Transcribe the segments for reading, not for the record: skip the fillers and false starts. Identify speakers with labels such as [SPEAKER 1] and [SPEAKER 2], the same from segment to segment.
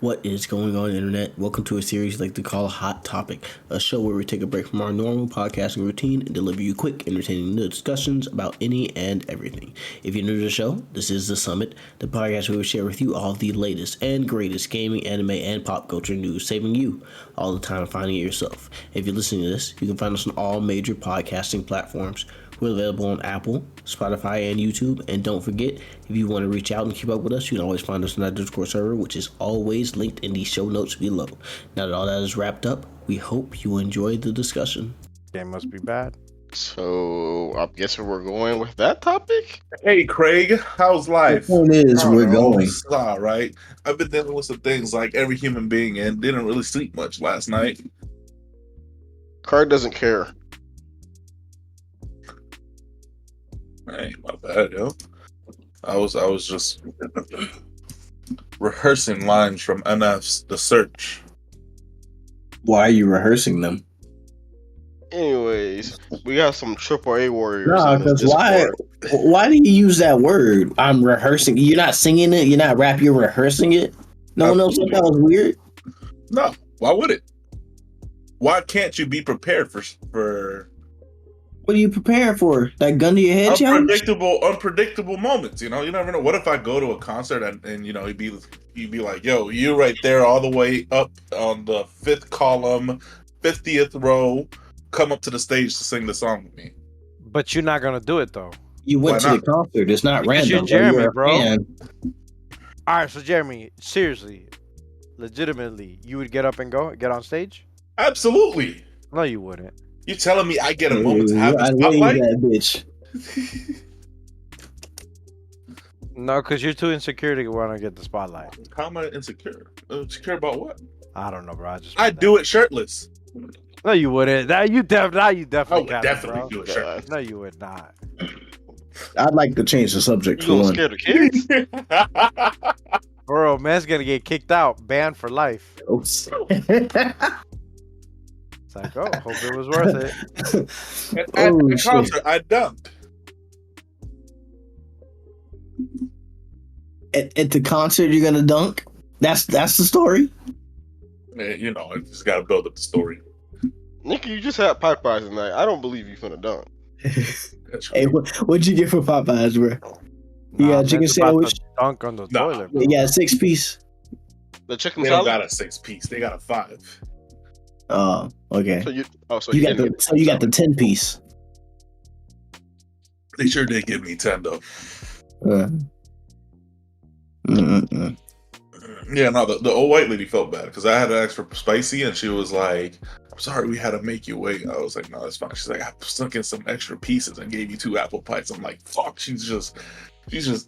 [SPEAKER 1] What is going on, Internet? Welcome to a series we like to call Hot Topic, a show where we take a break from our normal podcasting routine and deliver you quick, entertaining discussions about any and everything. If you're new to the show, this is The Summit, the podcast where we share with you all of the latest and greatest gaming, anime, and pop culture news, saving you all the time finding it yourself. If you're listening to this, you can find us on all major podcasting platforms. We're available on Apple, Spotify, and YouTube. And don't forget, if you want to reach out and keep up with us, you can always find us on our Discord server, which is always linked in the show notes below. Now that all that is wrapped up, we hope you enjoyed the discussion.
[SPEAKER 2] Game must be bad.
[SPEAKER 3] So I'm guessing we're going with that topic.
[SPEAKER 4] Hey Craig, how's life?
[SPEAKER 1] The point is, we're going.
[SPEAKER 4] It's all right. I've been dealing with some things like every human being and didn't really sleep much last night.
[SPEAKER 3] Craig doesn't care.
[SPEAKER 4] Hey, my bad, yo. I was just rehearsing lines from NF's The Search.
[SPEAKER 1] Why are you rehearsing them?
[SPEAKER 3] Anyways, we got some AAA warriors.
[SPEAKER 1] No, because why do you use that word? I'm rehearsing. You're not singing it. You're not rap. You're rehearsing it. No one else thought that was weird.
[SPEAKER 4] No, why would it? Why can't you be prepared for?
[SPEAKER 1] What are you preparing for? That gun to your head challenge?
[SPEAKER 4] Unpredictable moments. You know, you never know. What if I go to a concert and you know you'd be like, yo, you right there, all the way up on the 5th column, 50th row. Come up to the stage to sing the song with me.
[SPEAKER 2] But you're not gonna do it though.
[SPEAKER 1] You went to the concert. It's not
[SPEAKER 2] Because
[SPEAKER 1] random.
[SPEAKER 2] you're Jeremy,
[SPEAKER 1] You're
[SPEAKER 2] bro.
[SPEAKER 1] fan.
[SPEAKER 2] All right, so Jeremy, seriously, legitimately, you would get up and get on stage?
[SPEAKER 4] Absolutely.
[SPEAKER 2] No, you wouldn't.
[SPEAKER 4] You telling me I get a moment to have the spotlight?
[SPEAKER 1] That bitch.
[SPEAKER 2] No, because you're too insecure to want to get the spotlight.
[SPEAKER 4] How am I insecure? Insecure about what?
[SPEAKER 2] I don't know, bro.
[SPEAKER 4] I do it shirtless.
[SPEAKER 2] No, you wouldn't. You definitely.
[SPEAKER 4] I would
[SPEAKER 2] can't,
[SPEAKER 4] definitely
[SPEAKER 2] bro.
[SPEAKER 4] do it shirtless.
[SPEAKER 2] No, you would not.
[SPEAKER 1] I'd like to change the subject.
[SPEAKER 3] You gonna scare the kids?
[SPEAKER 2] Bro, man's gonna get kicked out, banned for life.
[SPEAKER 1] Oops.
[SPEAKER 2] It's like, oh, hope it was worth it.
[SPEAKER 4] At the concert, I dunked.
[SPEAKER 1] At the concert, you're gonna dunk? That's the story?
[SPEAKER 4] You know, I just gotta build up the story.
[SPEAKER 3] Nicky, you just had Popeyes tonight. I don't believe you finna dunk.
[SPEAKER 1] Hey, what'd you get for Popeyes, bro? You got a chicken sandwich?
[SPEAKER 2] Dunk on the toilet. Bro.
[SPEAKER 1] You got a 6-piece?
[SPEAKER 3] The chicken
[SPEAKER 4] They don't
[SPEAKER 3] salad.
[SPEAKER 4] got a 6-piece. They got a 5.
[SPEAKER 1] Oh, okay.
[SPEAKER 3] So you
[SPEAKER 1] got the 10-piece.
[SPEAKER 4] They sure did give me 10 though. Yeah, no, the old white lady felt bad because I had to ask for spicy, and she was like, "I'm sorry, we had to make you wait." I was like, "No, that's fine." She's like, "I stuck in some extra pieces and gave you 2 apple pies." I'm like, "Fuck!" She's just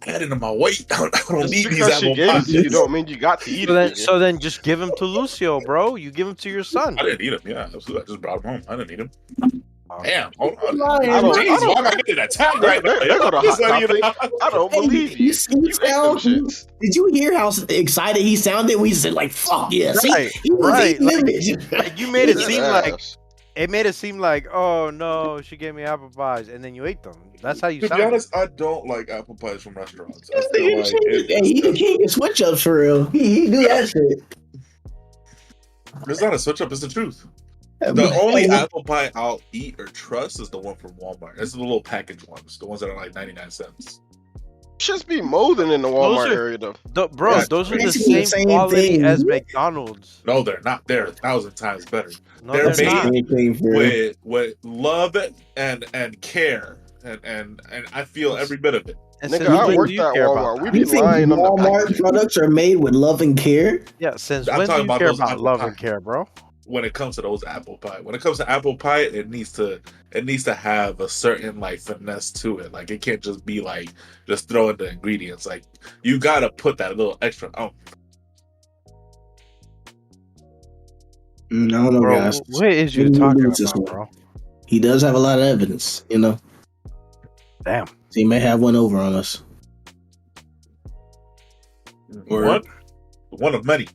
[SPEAKER 4] adding to my weight. I don't need these apple pies.
[SPEAKER 3] You don't mean you got to eat it.
[SPEAKER 2] So then just give them to Lucio, bro. You give them to your son.
[SPEAKER 4] I didn't eat them. Yeah, absolutely. I just brought them home. I didn't eat them.
[SPEAKER 2] Oh.
[SPEAKER 4] Damn, hold on.
[SPEAKER 1] Lying,
[SPEAKER 4] Jeez,
[SPEAKER 3] bro.
[SPEAKER 4] why am I getting attacked right now?
[SPEAKER 3] They're gonna
[SPEAKER 4] Just
[SPEAKER 3] hot
[SPEAKER 4] letting you know.
[SPEAKER 3] I don't believe you.
[SPEAKER 1] You
[SPEAKER 3] You ate them shits.
[SPEAKER 1] Did you hear how excited he sounded? We said like, "Fuck yeah!" See,
[SPEAKER 2] Right,
[SPEAKER 1] he was
[SPEAKER 2] right.
[SPEAKER 1] eating it.
[SPEAKER 2] Like you made it
[SPEAKER 3] He's
[SPEAKER 2] seem
[SPEAKER 3] an
[SPEAKER 2] like
[SPEAKER 3] ass.
[SPEAKER 2] oh no, she gave me apple pies, and then you ate them. That's how you
[SPEAKER 4] To be
[SPEAKER 2] sound.
[SPEAKER 4] honest, I don't like apple pies from restaurants. I
[SPEAKER 1] Hey,
[SPEAKER 4] feel like
[SPEAKER 1] he the king of switch ups for real. He do that shit.
[SPEAKER 4] it's not a switch up. It's the truth. The only apple pie I'll eat or trust is the one from Walmart. It's the little packaged ones, the ones that are like 99 cents.
[SPEAKER 3] Just be molding in the Walmart area though.
[SPEAKER 2] Bro,
[SPEAKER 4] Yeah,
[SPEAKER 2] those are the
[SPEAKER 1] basically the
[SPEAKER 2] same
[SPEAKER 1] same
[SPEAKER 2] quality
[SPEAKER 1] thing.
[SPEAKER 2] as McDonald's.
[SPEAKER 4] No, they're not. They're 1,000 times better.
[SPEAKER 2] No,
[SPEAKER 4] They're
[SPEAKER 2] they're not.
[SPEAKER 4] with love and care, and I feel every bit of it.
[SPEAKER 2] And
[SPEAKER 3] Nigga,
[SPEAKER 2] since
[SPEAKER 3] I
[SPEAKER 2] when
[SPEAKER 3] worked
[SPEAKER 2] do you
[SPEAKER 3] at
[SPEAKER 2] care
[SPEAKER 3] Walmart.
[SPEAKER 2] about
[SPEAKER 3] We
[SPEAKER 2] that?
[SPEAKER 3] be
[SPEAKER 1] You think
[SPEAKER 3] lying on the
[SPEAKER 1] Walmart
[SPEAKER 3] packaging.
[SPEAKER 1] products are made with love and care?
[SPEAKER 2] Yeah, since
[SPEAKER 4] I'm
[SPEAKER 2] when do
[SPEAKER 4] talking
[SPEAKER 2] you
[SPEAKER 4] about
[SPEAKER 2] care
[SPEAKER 4] those
[SPEAKER 2] about
[SPEAKER 4] apple
[SPEAKER 2] love
[SPEAKER 4] pies.
[SPEAKER 2] and care, bro?
[SPEAKER 4] When it comes to those apple pie, when it comes to apple pie, it needs to have a certain like finesse to it. Like it can't just be like just throw in the ingredients. Like you gotta put that little extra. Oh,
[SPEAKER 1] No,
[SPEAKER 2] Bro,
[SPEAKER 1] guys.
[SPEAKER 2] what is you
[SPEAKER 1] Maybe we'll
[SPEAKER 2] talking
[SPEAKER 1] lose this
[SPEAKER 2] about,
[SPEAKER 1] one.
[SPEAKER 2] bro?
[SPEAKER 1] He does have a lot of evidence, you know.
[SPEAKER 2] Damn.
[SPEAKER 1] So he may have one over on us.
[SPEAKER 4] one of many.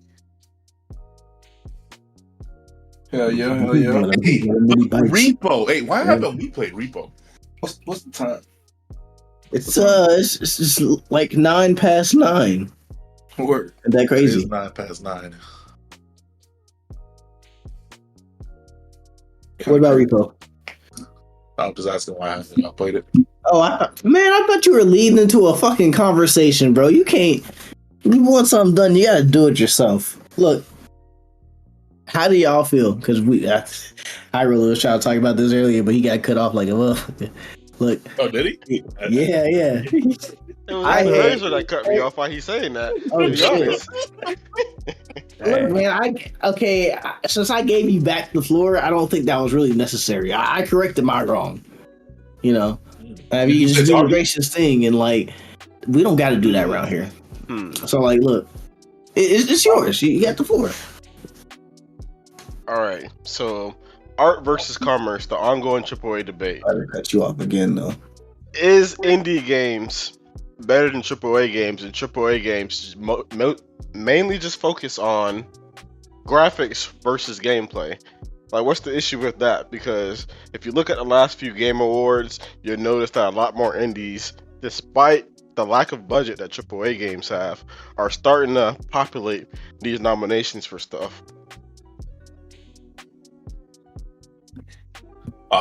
[SPEAKER 5] Hell yeah.
[SPEAKER 4] Hey,
[SPEAKER 1] Many bites.
[SPEAKER 4] Repo. Hey, why haven't we played Repo?
[SPEAKER 5] What's the time?
[SPEAKER 1] It's just like 9 past 9.
[SPEAKER 5] Word.
[SPEAKER 1] Isn't that
[SPEAKER 4] It
[SPEAKER 1] crazy?
[SPEAKER 4] is 9 past 9.
[SPEAKER 1] What about Rico?
[SPEAKER 4] I'm just asking why I haven't played it.
[SPEAKER 1] Oh, I thought you were leading into a fucking conversation, bro. You can't. You want something done, you gotta do it yourself. Look, how do y'all feel? Because I really was trying to talk about this earlier, but he got cut off like a motherfucker. Look,
[SPEAKER 4] Oh, did he?
[SPEAKER 1] yeah.
[SPEAKER 3] It was
[SPEAKER 1] I
[SPEAKER 3] actually
[SPEAKER 1] had-
[SPEAKER 3] Razor that cut me off while he's saying that.
[SPEAKER 1] Oh,
[SPEAKER 3] To be
[SPEAKER 1] shit.
[SPEAKER 3] honest.
[SPEAKER 1] Look, man, since I gave you back the floor, I don't think that was really necessary. I corrected my wrong. You know, I mean, you just do a gracious thing, and like, we don't got to do that around here. So, like, look, it's yours. You got the floor.
[SPEAKER 3] All right. So, art versus commerce, the ongoing AAA debate.
[SPEAKER 1] I cut you off again, though.
[SPEAKER 3] Is indie games better than AAA games? And AAA games mainly just focus on graphics versus gameplay. Like, what's the issue with that? Because if you look at the last few Game Awards, you'll notice that a lot more indies, despite the lack of budget that AAA games have, are starting to populate these nominations for stuff.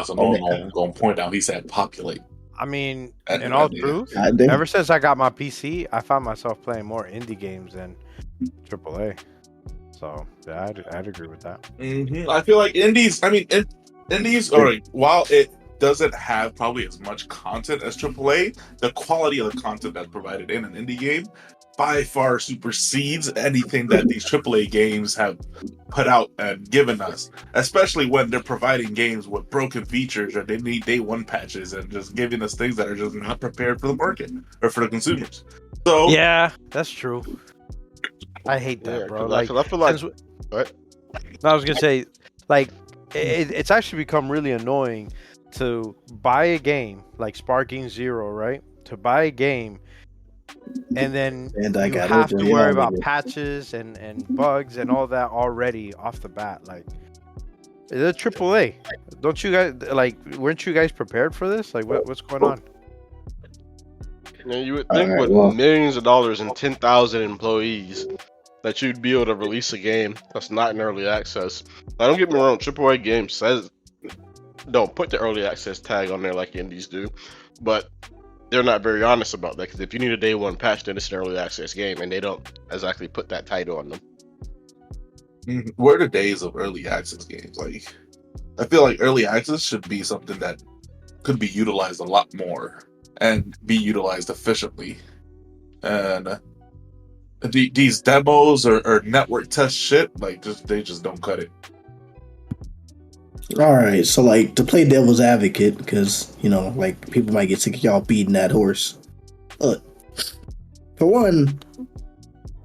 [SPEAKER 4] So no one gonna point out he said populate.
[SPEAKER 2] I mean,
[SPEAKER 4] And-
[SPEAKER 2] in all
[SPEAKER 4] and-
[SPEAKER 2] truth,
[SPEAKER 1] I did.
[SPEAKER 2] ever since I got my PC, I found myself playing more indie games than AAA. So yeah, I'd agree with that.
[SPEAKER 4] I feel like indies. I mean, indies. All right. While it doesn't have probably as much content as AAA, the quality of the content that's provided in an indie game by far supersedes anything that these AAA games have put out and given us. Especially when they're providing games with broken features or they need day one patches and just giving us things that are just not prepared for the market or for the consumers. So
[SPEAKER 2] Yeah, that's true. I hate that, bro.
[SPEAKER 3] 'cause
[SPEAKER 2] Like,
[SPEAKER 3] I feel like
[SPEAKER 2] since
[SPEAKER 3] what?
[SPEAKER 2] No, I was gonna say, like, it's actually become really annoying to buy a game like Sparking Zero, right? To buy a game, and then
[SPEAKER 1] And I
[SPEAKER 2] you
[SPEAKER 1] got
[SPEAKER 2] have
[SPEAKER 1] it.
[SPEAKER 2] to
[SPEAKER 1] Yeah,
[SPEAKER 2] worry
[SPEAKER 1] I
[SPEAKER 2] about
[SPEAKER 1] mean,
[SPEAKER 2] patches and bugs and all that already off the bat. Like, it's a AAA. Don't you guys like? Weren't you guys prepared for this? Like, what's going on?
[SPEAKER 3] You would think
[SPEAKER 1] Alright,
[SPEAKER 3] with
[SPEAKER 1] well-
[SPEAKER 3] millions of dollars and 10,000 employees that you'd be able to release a game that's not in early access. Now, don't get me wrong, AAA games says don't put the early access tag on there like indies do, but they're not very honest about that, because if you need a day one patch, then it's an early access game, and they don't exactly put that title on them.
[SPEAKER 4] where are the days of early access games? Like, I feel like early access should be something that could be utilized a lot more and be utilized efficiently. And these demos or network test shit, like, they just don't cut it.
[SPEAKER 1] All right, so like to play devil's advocate, because you know, like people might get sick of y'all beating that horse. Look, for one,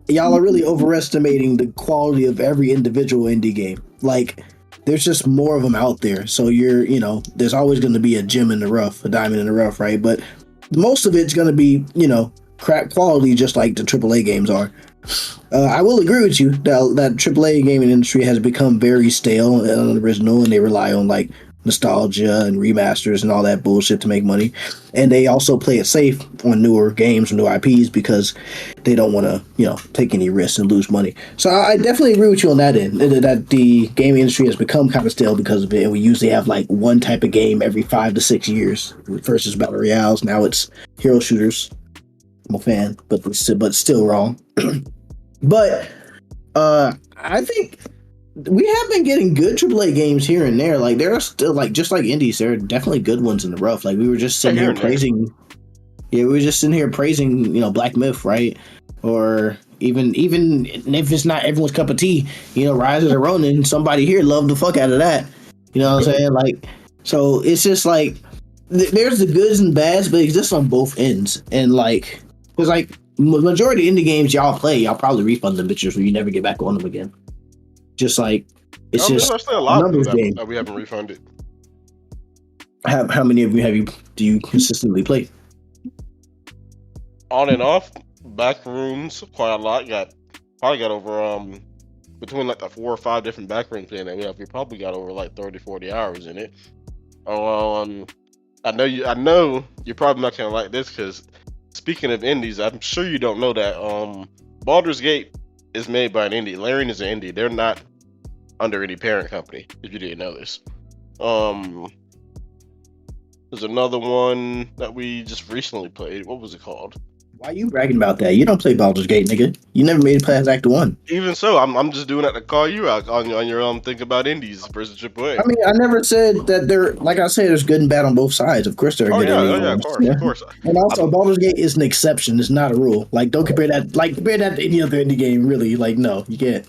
[SPEAKER 1] y'all are really overestimating the quality of every individual indie game. Like, there's just more of them out there. So there's always going to be a gem in the rough, a diamond in the rough, right? But most of it's going to be, crap quality, just like the AAA games are. I will agree with you that AAA gaming industry has become very stale and unoriginal, and they rely on like nostalgia and remasters and all that bullshit to make money. And they also play it safe on newer games or new IPs because they don't want to, take any risks and lose money. So I definitely agree with you on that end, that the gaming industry has become kind of stale because of it. And we usually have like one type of game every 5 to 6 years. First is battle royales, now it's hero shooters. I'm a fan, but still wrong. But I think we have been getting good AAA games here and there. Like, there are still, like, just like indies, there are definitely good ones in the rough. Like, we were just sitting here praising. Yeah, we were just sitting here praising, Black Myth, right? Or even if it's not everyone's cup of tea, Rise of the Ronin. Somebody here loved the fuck out of that. You know what I'm saying? Like, so it's just like there's the goods and bads, but it exists on both ends. And like, because like majority of indie games y'all play, y'all probably refund them bitches when you never get back on them again. Just like it's just
[SPEAKER 3] there's still a lot of
[SPEAKER 1] numbers
[SPEAKER 3] them
[SPEAKER 1] game.
[SPEAKER 3] that we haven't refunded.
[SPEAKER 1] How many of you do you consistently play?
[SPEAKER 3] On and off, back rooms quite a lot. Probably got over between like the 4 or 5 different back rooms playing that we have. We probably got over like 30-40 hours in it. I know you're probably not gonna like this, because speaking of indies, I'm sure you don't know that Baldur's Gate is made by an indie. Larian is an indie. They're not under any parent company. If you didn't know this, there's another one that we just recently played. What was it called?
[SPEAKER 1] Why you bragging about that? You don't play Baldur's Gate, nigga. You never made it past Act 1.
[SPEAKER 3] Even so, I'm just doing that to call you out on your think about indies versus AAA.
[SPEAKER 1] I mean, I never said that they're, like I said, there's good and bad on both sides. Of course there are good indie games.
[SPEAKER 3] Of course.
[SPEAKER 1] And also, Baldur's Gate is an exception. It's not a rule. Like, don't compare that to any other indie game, really. Like, no, you can't.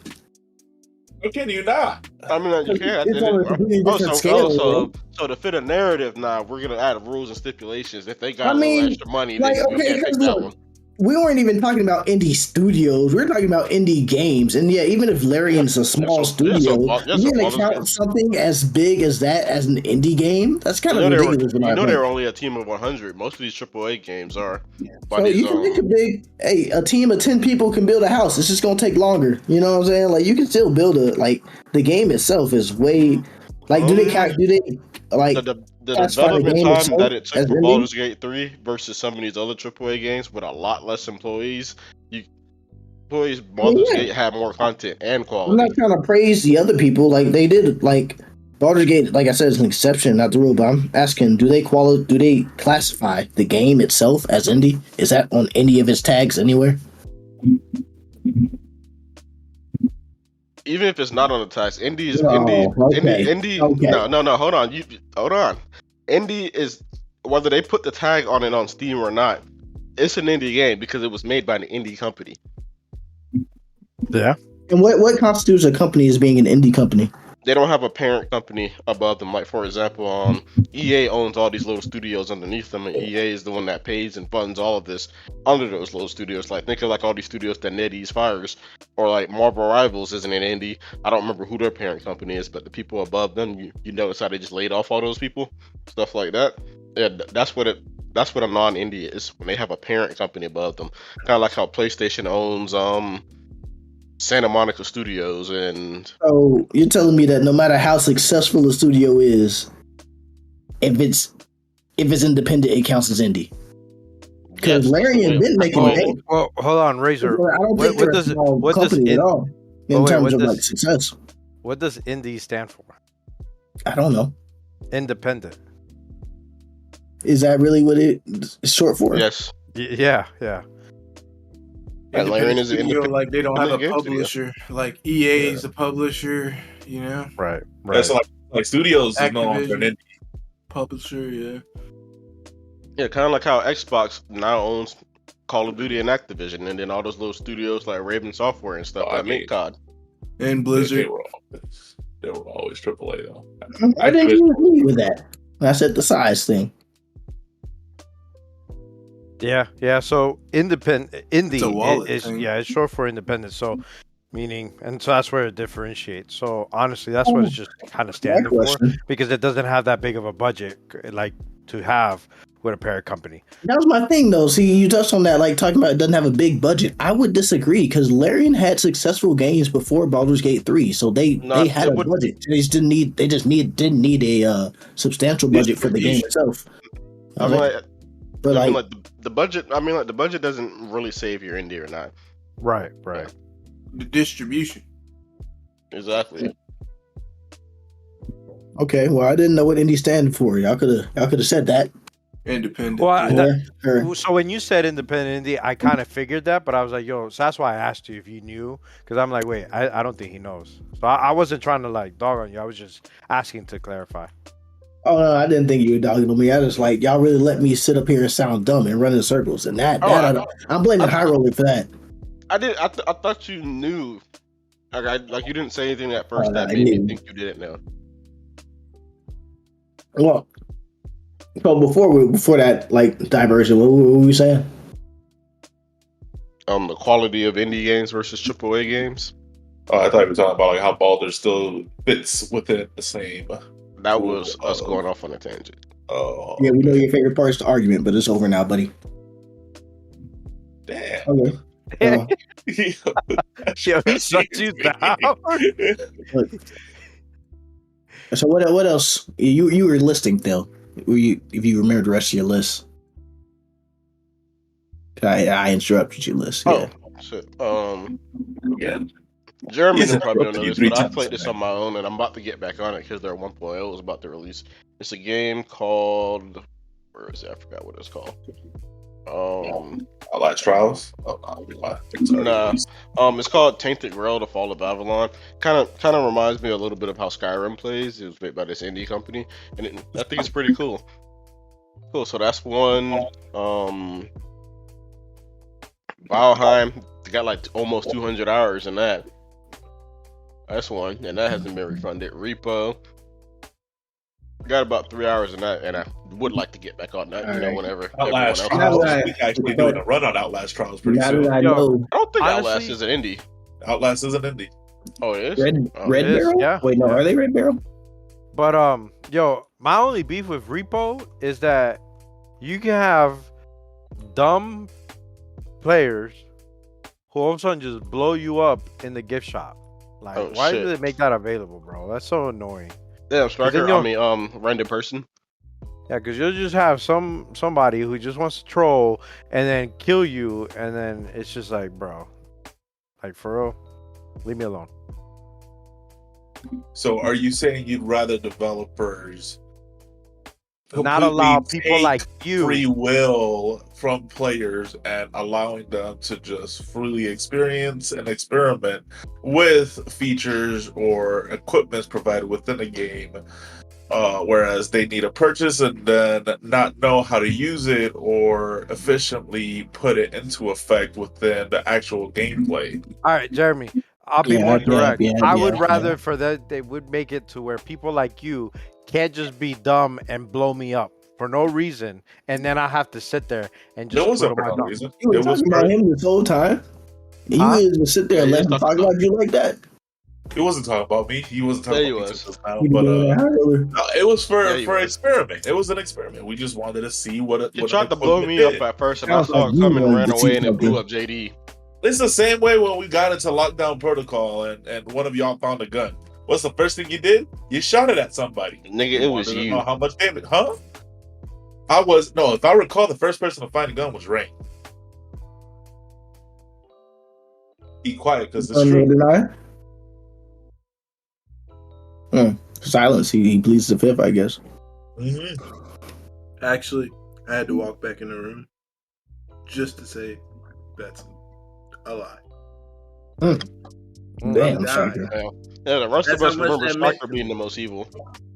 [SPEAKER 4] How can you not?
[SPEAKER 3] I mean, you can't.
[SPEAKER 1] It's on a completely different scale.
[SPEAKER 3] So to fit a narrative now, we're gonna add rules and stipulations. If they got
[SPEAKER 1] I
[SPEAKER 3] a
[SPEAKER 1] mean,
[SPEAKER 3] little extra money,
[SPEAKER 1] like,
[SPEAKER 3] then we
[SPEAKER 1] okay,
[SPEAKER 3] can't take
[SPEAKER 1] because
[SPEAKER 3] that
[SPEAKER 1] look,
[SPEAKER 3] one.
[SPEAKER 1] we weren't even talking about indie studios. We're talking about indie games. And yeah, even if Larian's a small studio, you can count something as big as that as an indie game. That's kind of ridiculous.
[SPEAKER 3] They're only a team of 100. Most of these AAA games are.
[SPEAKER 1] So you can make a team of 10 people can build a house. It's just gonna take longer. You know what I'm saying? Like, you can still build the game itself is way do they
[SPEAKER 3] the development time that it took for Baldur's Gate 3 versus some of these other AAA games with a lot less employees. Baldur's Gate had more content and quality.
[SPEAKER 1] I'm not trying to praise the other people. Like, they did, Baldur's Gate, like I said, is an exception, not the rule. But I'm asking, do they classify the game itself as indie? Is that on any of its tags anywhere?
[SPEAKER 3] Even if it's not on the tags, indie is indie. Okay. No. Hold on. Indie is, whether they put the tag on it on Steam or not, it's an indie game because it was made by an indie company.
[SPEAKER 2] Yeah.
[SPEAKER 1] And what constitutes a company as being an indie company?
[SPEAKER 3] They don't have a parent company above them. Like, for example, EA owns all these little studios underneath them, and EA is the one that pays and funds all of this under those little studios. Like, think of all these studios that NetEase fires, or like Marvel Rivals isn't an indie. I don't remember who their parent company is, but the people above them, you notice how they just laid off all those people, stuff like that. Yeah, that's what a non-indie is, when they have a parent company above them. Kind of like how PlayStation owns Santa Monica Studios. And
[SPEAKER 1] so you're telling me that no matter how successful a studio is, if it's independent, it counts as indie. Because Larian didn't make a game.
[SPEAKER 2] Well, hold on, Razor.
[SPEAKER 1] I don't think they're a small company at all in terms of success.
[SPEAKER 2] What does indie stand for?
[SPEAKER 1] I don't know.
[SPEAKER 2] Independent.
[SPEAKER 1] Is that really what it's short for?
[SPEAKER 3] Yes.
[SPEAKER 2] Yeah.
[SPEAKER 3] And Larian is
[SPEAKER 5] independent. Like, they don't have a publisher. Like, EA is the publisher, you know?
[SPEAKER 2] Right.
[SPEAKER 4] That's like studios is no longer an indie
[SPEAKER 5] publisher, yeah.
[SPEAKER 3] Yeah, kind of like how Xbox now owns Call of Duty and Activision, and then all those little studios like Raven Software and stuff that make COD.
[SPEAKER 5] And Blizzard.
[SPEAKER 4] They were always AAA though.
[SPEAKER 1] I didn't agree with that. I said the size thing.
[SPEAKER 2] Yeah. So indie is
[SPEAKER 5] thing.
[SPEAKER 2] It's short for independent. So so that's where it differentiates. So honestly, that's what it's just kind of standing for, because it doesn't have that big of a budget like to have with a parent company.
[SPEAKER 1] That was my thing, though. See, you touched on that, like talking about it doesn't have a big budget. I would disagree, because Larian had successful games before Baldur's Gate 3, so they had a budget. They just didn't need a substantial budget for the game itself.
[SPEAKER 3] The budget. I mean, like, the budget doesn't really save your indie or not.
[SPEAKER 2] Right.
[SPEAKER 5] The distribution.
[SPEAKER 3] Exactly.
[SPEAKER 1] Okay, well, I didn't know what indie stand for. Y'all could have said that.
[SPEAKER 5] Independent.
[SPEAKER 2] Well, so when you said independent indie, I kind of figured that, but I was like, yo, so that's why I asked you if you knew, because I'm like, wait, I don't think he knows. So I wasn't trying to like dog on you. I was just asking to clarify.
[SPEAKER 1] Oh no, I didn't think you were dogging on me. I just like, y'all really let me sit up here and sound dumb and run in circles, and I'm blaming High Roller for that.
[SPEAKER 3] I thought you knew. Like you didn't say anything at first that made me think you didn't know.
[SPEAKER 1] Well, so before that, like, diversion, what were we saying?
[SPEAKER 3] The quality of indie games versus AAA games.
[SPEAKER 4] Oh, I thought you were talking about like how Baldur still fits within the same.
[SPEAKER 3] That was us going off on a tangent.
[SPEAKER 4] Oh,
[SPEAKER 1] yeah, we know your favorite part is the argument, but it's over now, buddy.
[SPEAKER 4] Damn.
[SPEAKER 1] Okay.
[SPEAKER 2] Yo, he shut you down.
[SPEAKER 1] So what else? You were listing, Phil. If you remember the rest of your list. I interrupted your list. Yeah.
[SPEAKER 3] Shit.
[SPEAKER 4] Yeah.
[SPEAKER 3] Jeremy
[SPEAKER 4] He's
[SPEAKER 3] probably don't
[SPEAKER 4] interrupted
[SPEAKER 3] know
[SPEAKER 4] you
[SPEAKER 3] this,
[SPEAKER 4] three
[SPEAKER 3] but I
[SPEAKER 4] times
[SPEAKER 3] played this
[SPEAKER 4] tonight.
[SPEAKER 3] on my own, and I'm about to get back on it because their 1.0 is about to release. It's a game called, where is it? I forgot what it's called.
[SPEAKER 4] Outlast Trials? Oh, no, I think it's already
[SPEAKER 3] Nah.
[SPEAKER 4] released.
[SPEAKER 3] It's called Tainted Grail: The Fall of Babylon. Kind of reminds me a little bit of how Skyrim plays. It was made by this indie company, and I think it's pretty cool. Cool. So that's one. Valheim, they got like almost 200 hours in that. That's one, and that hasn't been refunded. Repo, got about 3 hours in that, and I would like to get back on that.
[SPEAKER 1] Alright.
[SPEAKER 3] Whenever
[SPEAKER 4] Outlast
[SPEAKER 3] everyone else.
[SPEAKER 4] Trials.
[SPEAKER 1] Now
[SPEAKER 4] We actually
[SPEAKER 1] that I-
[SPEAKER 4] doing a run on Outlast Trials pretty
[SPEAKER 1] Now
[SPEAKER 4] soon.
[SPEAKER 1] that I
[SPEAKER 2] Yo.
[SPEAKER 1] know
[SPEAKER 3] I don't think
[SPEAKER 2] Honestly-
[SPEAKER 3] Outlast is an indie.
[SPEAKER 4] Outlast is an indie.
[SPEAKER 3] Oh, it is.
[SPEAKER 1] Red
[SPEAKER 3] Oh,
[SPEAKER 1] Red
[SPEAKER 2] it is,
[SPEAKER 1] Barrel.
[SPEAKER 2] yeah,
[SPEAKER 1] Wait, no,
[SPEAKER 2] yeah.
[SPEAKER 1] are they Red Barrel?
[SPEAKER 2] But yo, my only beef with Repo is that you can have dumb players who all of a sudden just blow you up in the gift shop. Like,
[SPEAKER 3] Oh,
[SPEAKER 2] why
[SPEAKER 3] shit.
[SPEAKER 2] did they make that available, bro? That's so annoying.
[SPEAKER 3] Yeah, Striker.
[SPEAKER 2] then you'll-
[SPEAKER 3] I mean, random person.
[SPEAKER 2] Yeah, because you'll just have somebody who just wants to troll and then kill you, and then it's just like, bro, like for real, leave me alone.
[SPEAKER 4] So are you saying you'd rather developers
[SPEAKER 2] Not
[SPEAKER 4] completely
[SPEAKER 2] allow people
[SPEAKER 4] take
[SPEAKER 2] like you.
[SPEAKER 4] free will from players and allowing them to just freely experience and experiment with features or equipments provided within a game, whereas they need a purchase and then not know how to use it or efficiently put it into effect within the actual gameplay?
[SPEAKER 2] All right, Jeremy, I'll be
[SPEAKER 1] Yeah,
[SPEAKER 2] more
[SPEAKER 1] yeah,
[SPEAKER 2] direct.
[SPEAKER 1] yeah,
[SPEAKER 2] I
[SPEAKER 1] yeah,
[SPEAKER 2] would
[SPEAKER 1] yeah.
[SPEAKER 2] rather for that they would make it to where people like you can't just be dumb and blow me up for no reason, and then I have to sit there and
[SPEAKER 4] There
[SPEAKER 2] just
[SPEAKER 4] wasn't
[SPEAKER 2] twiddle my
[SPEAKER 4] for no
[SPEAKER 2] thumbs.
[SPEAKER 4] reason.
[SPEAKER 1] You were
[SPEAKER 4] It was
[SPEAKER 1] talking about
[SPEAKER 4] for,
[SPEAKER 1] him this whole time. And
[SPEAKER 2] Huh?
[SPEAKER 1] you just sit there and
[SPEAKER 3] Yeah,
[SPEAKER 1] let
[SPEAKER 3] he
[SPEAKER 1] him
[SPEAKER 3] was
[SPEAKER 1] talk
[SPEAKER 3] talking
[SPEAKER 1] about you like that.
[SPEAKER 4] he wasn't talking about me. He wasn't talking
[SPEAKER 3] Yeah, he
[SPEAKER 4] about me
[SPEAKER 3] was.
[SPEAKER 4] just now.
[SPEAKER 1] You
[SPEAKER 4] But
[SPEAKER 1] doing that high roller.
[SPEAKER 4] no, it was for
[SPEAKER 3] Yeah, he was.
[SPEAKER 4] experiment. It was an experiment. We just wanted to see what it.
[SPEAKER 3] He
[SPEAKER 4] what
[SPEAKER 3] tried
[SPEAKER 4] an
[SPEAKER 3] to blow
[SPEAKER 4] equipment
[SPEAKER 3] me
[SPEAKER 4] did.
[SPEAKER 3] up at first, and I
[SPEAKER 1] Sounds
[SPEAKER 3] saw
[SPEAKER 1] like
[SPEAKER 3] it
[SPEAKER 1] you
[SPEAKER 3] come and
[SPEAKER 1] wanted
[SPEAKER 3] ran
[SPEAKER 1] to see
[SPEAKER 3] away, and it blew
[SPEAKER 1] something.
[SPEAKER 3] up JD.
[SPEAKER 4] It's the same way when we got into lockdown protocol and one of y'all found a gun. What's the first thing you did? You shot it at somebody.
[SPEAKER 3] Nigga,
[SPEAKER 4] You
[SPEAKER 3] it was
[SPEAKER 4] wanted to
[SPEAKER 3] you.
[SPEAKER 4] know how much damage? Huh? If I recall, the first person to find a gun was Rain. Be quiet, because it's true.
[SPEAKER 1] Neither did I. Silence. He pleads the fifth, I guess.
[SPEAKER 4] Mhm.
[SPEAKER 5] Actually, I had to walk back in the room just to say that's a lie.
[SPEAKER 1] Damn,
[SPEAKER 5] I'm
[SPEAKER 1] Striker.
[SPEAKER 5] dying.
[SPEAKER 3] Yeah, the rest
[SPEAKER 5] That's
[SPEAKER 3] of us
[SPEAKER 5] how much
[SPEAKER 3] remember
[SPEAKER 5] that meant
[SPEAKER 3] Striker
[SPEAKER 5] to
[SPEAKER 3] being
[SPEAKER 5] me.
[SPEAKER 3] the most evil.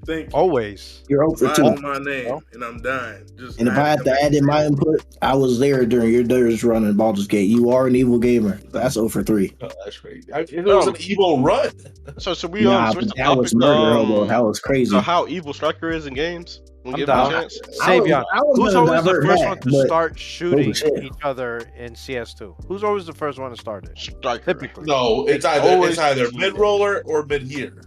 [SPEAKER 5] Thank you.
[SPEAKER 2] Always.
[SPEAKER 1] You're over
[SPEAKER 5] Lies
[SPEAKER 1] 2.
[SPEAKER 5] on my name, and I'm dying. Just
[SPEAKER 1] And if I had to add in my input, I was there during your Dirge run in Baldur's Gate. You are an evil gamer. That's 0 for 3.
[SPEAKER 4] Oh, that's crazy. It was an evil run.
[SPEAKER 3] So we
[SPEAKER 1] Nah,
[SPEAKER 3] switch
[SPEAKER 1] but
[SPEAKER 3] the
[SPEAKER 1] that was
[SPEAKER 3] topic.
[SPEAKER 1] murder, hobo. That was crazy.
[SPEAKER 3] So how evil Striker is in games? When
[SPEAKER 2] I'm
[SPEAKER 3] given a
[SPEAKER 2] down.
[SPEAKER 3] chance.
[SPEAKER 2] Savion,
[SPEAKER 1] I was
[SPEAKER 2] who's
[SPEAKER 1] gonna
[SPEAKER 2] always the
[SPEAKER 1] divert
[SPEAKER 2] first
[SPEAKER 1] that,
[SPEAKER 2] one to
[SPEAKER 1] but-
[SPEAKER 2] start shooting
[SPEAKER 1] shit.
[SPEAKER 2] each other in CS2? Who's always the first one to start it?
[SPEAKER 3] Striker.
[SPEAKER 2] Typically.
[SPEAKER 4] No, it's
[SPEAKER 3] always
[SPEAKER 4] either
[SPEAKER 3] team.
[SPEAKER 4] mid roller or mid here.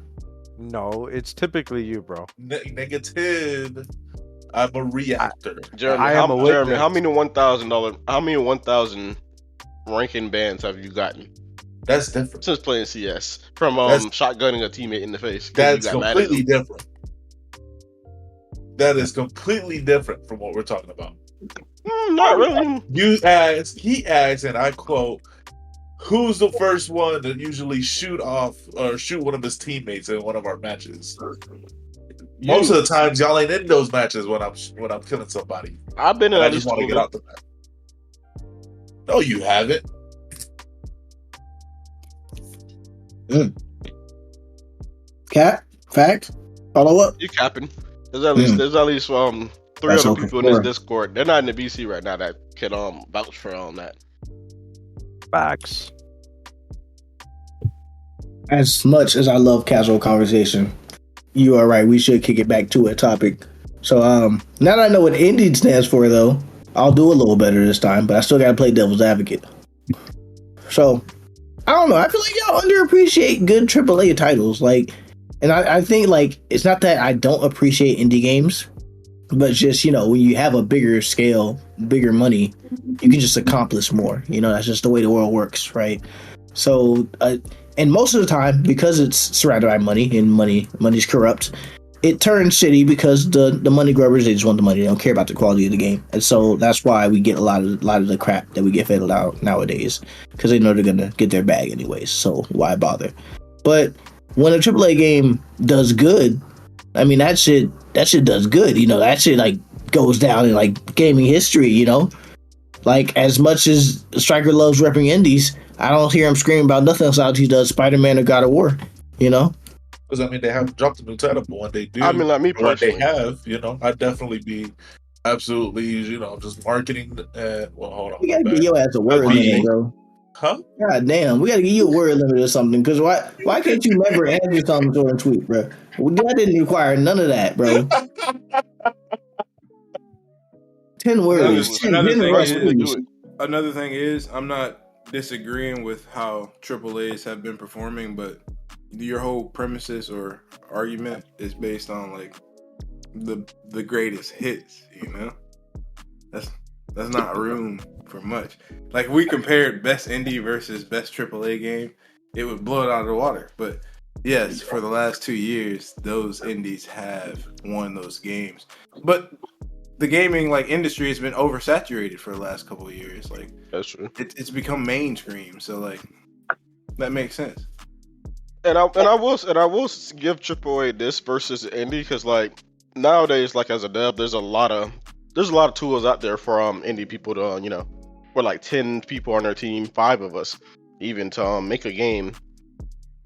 [SPEAKER 2] No, it's typically you, bro.
[SPEAKER 4] Negative. I'm a reactor.
[SPEAKER 3] Jeremy,
[SPEAKER 2] I am a witness.
[SPEAKER 3] Jeremy, how many $1,000 ranking bans have you gotten
[SPEAKER 4] That's different.
[SPEAKER 3] since playing CS? From
[SPEAKER 4] That's-
[SPEAKER 3] shotgunning a teammate in the face. 'cause
[SPEAKER 4] That's
[SPEAKER 3] you got mad at
[SPEAKER 4] completely
[SPEAKER 3] him.
[SPEAKER 4] different. That is completely different from what we're talking about.
[SPEAKER 3] Not really.
[SPEAKER 4] He asked, and I quote, "Who's the first one to usually shoot one of his teammates in one of our matches?" Most of the times, y'all ain't in those matches when I'm killing somebody.
[SPEAKER 3] I've been in
[SPEAKER 4] And I
[SPEAKER 3] at
[SPEAKER 4] just
[SPEAKER 3] least
[SPEAKER 4] want to
[SPEAKER 3] two
[SPEAKER 4] get
[SPEAKER 3] of
[SPEAKER 4] out the match. No, you haven't.
[SPEAKER 1] Cap? Fact? Follow up?
[SPEAKER 3] You capping. There's at least three
[SPEAKER 1] That's
[SPEAKER 3] other
[SPEAKER 1] okay.
[SPEAKER 3] people in this
[SPEAKER 1] Sure.
[SPEAKER 3] Discord. They're not in the BC right now that can vouch for that.
[SPEAKER 2] Facts.
[SPEAKER 1] As much as I love casual conversation, you are right. We should kick it back to a topic. So, now that I know what Indeed stands for, though, I'll do a little better this time, but I still gotta play devil's advocate. So, I don't know. I feel like y'all underappreciate good AAA titles. And I think, it's not that I don't appreciate indie games, but just, when you have a bigger scale, bigger money, you can just accomplish more. That's just the way the world works, right? So, and most of the time, because it's surrounded by money and money's corrupt, it turns shitty because the money grubbers, they just want the money. They don't care about the quality of the game, and so that's why we get a lot of the crap that we get fed out nowadays, because they know they're gonna get their bag anyways. So why bother? But when a AAA game does good, I mean that shit does good. You know, that shit like goes down in like gaming history. You know, like as much as Striker loves repping indies, I don't hear him screaming about nothing else out he does Spider-Man or God of War. You know.
[SPEAKER 4] Because I mean, they haven't dropped a new title, but when they do,
[SPEAKER 3] I mean, like me
[SPEAKER 4] or when they
[SPEAKER 3] personally.
[SPEAKER 4] have, you know, I'd definitely be absolutely, you know, just marketing. Well, hold on,
[SPEAKER 1] We
[SPEAKER 4] my
[SPEAKER 1] gotta
[SPEAKER 4] bad.
[SPEAKER 1] give your ass a word
[SPEAKER 4] I'd be-
[SPEAKER 1] limit, bro.
[SPEAKER 4] Huh?
[SPEAKER 1] God damn, we gotta give you a word limit or something. Because why can't you never answer something during a tweet, bro? That didn't require none of that, bro. 10 words.
[SPEAKER 3] Ridiculous.
[SPEAKER 1] 10 words,
[SPEAKER 3] Right way to do
[SPEAKER 1] please.
[SPEAKER 3] it.
[SPEAKER 5] Another thing is, I'm not disagreeing with how AAA's have been performing, but your whole premises or argument is based on like the greatest hits. You know, that's not room for much. Like we compared best indie versus best AAA game, it would blow it out of the water. But yes, for the last 2 years, those indies have won those games. But the gaming like industry has been oversaturated for the last couple of years. Like
[SPEAKER 3] That's true.
[SPEAKER 5] it's become mainstream, so like that makes sense.
[SPEAKER 3] And I will give AAA this versus indie because like nowadays, like as a dev, there's a lot of tools out there for indie people to you know, we're like 10 people on their team, 5 of us, even to make a game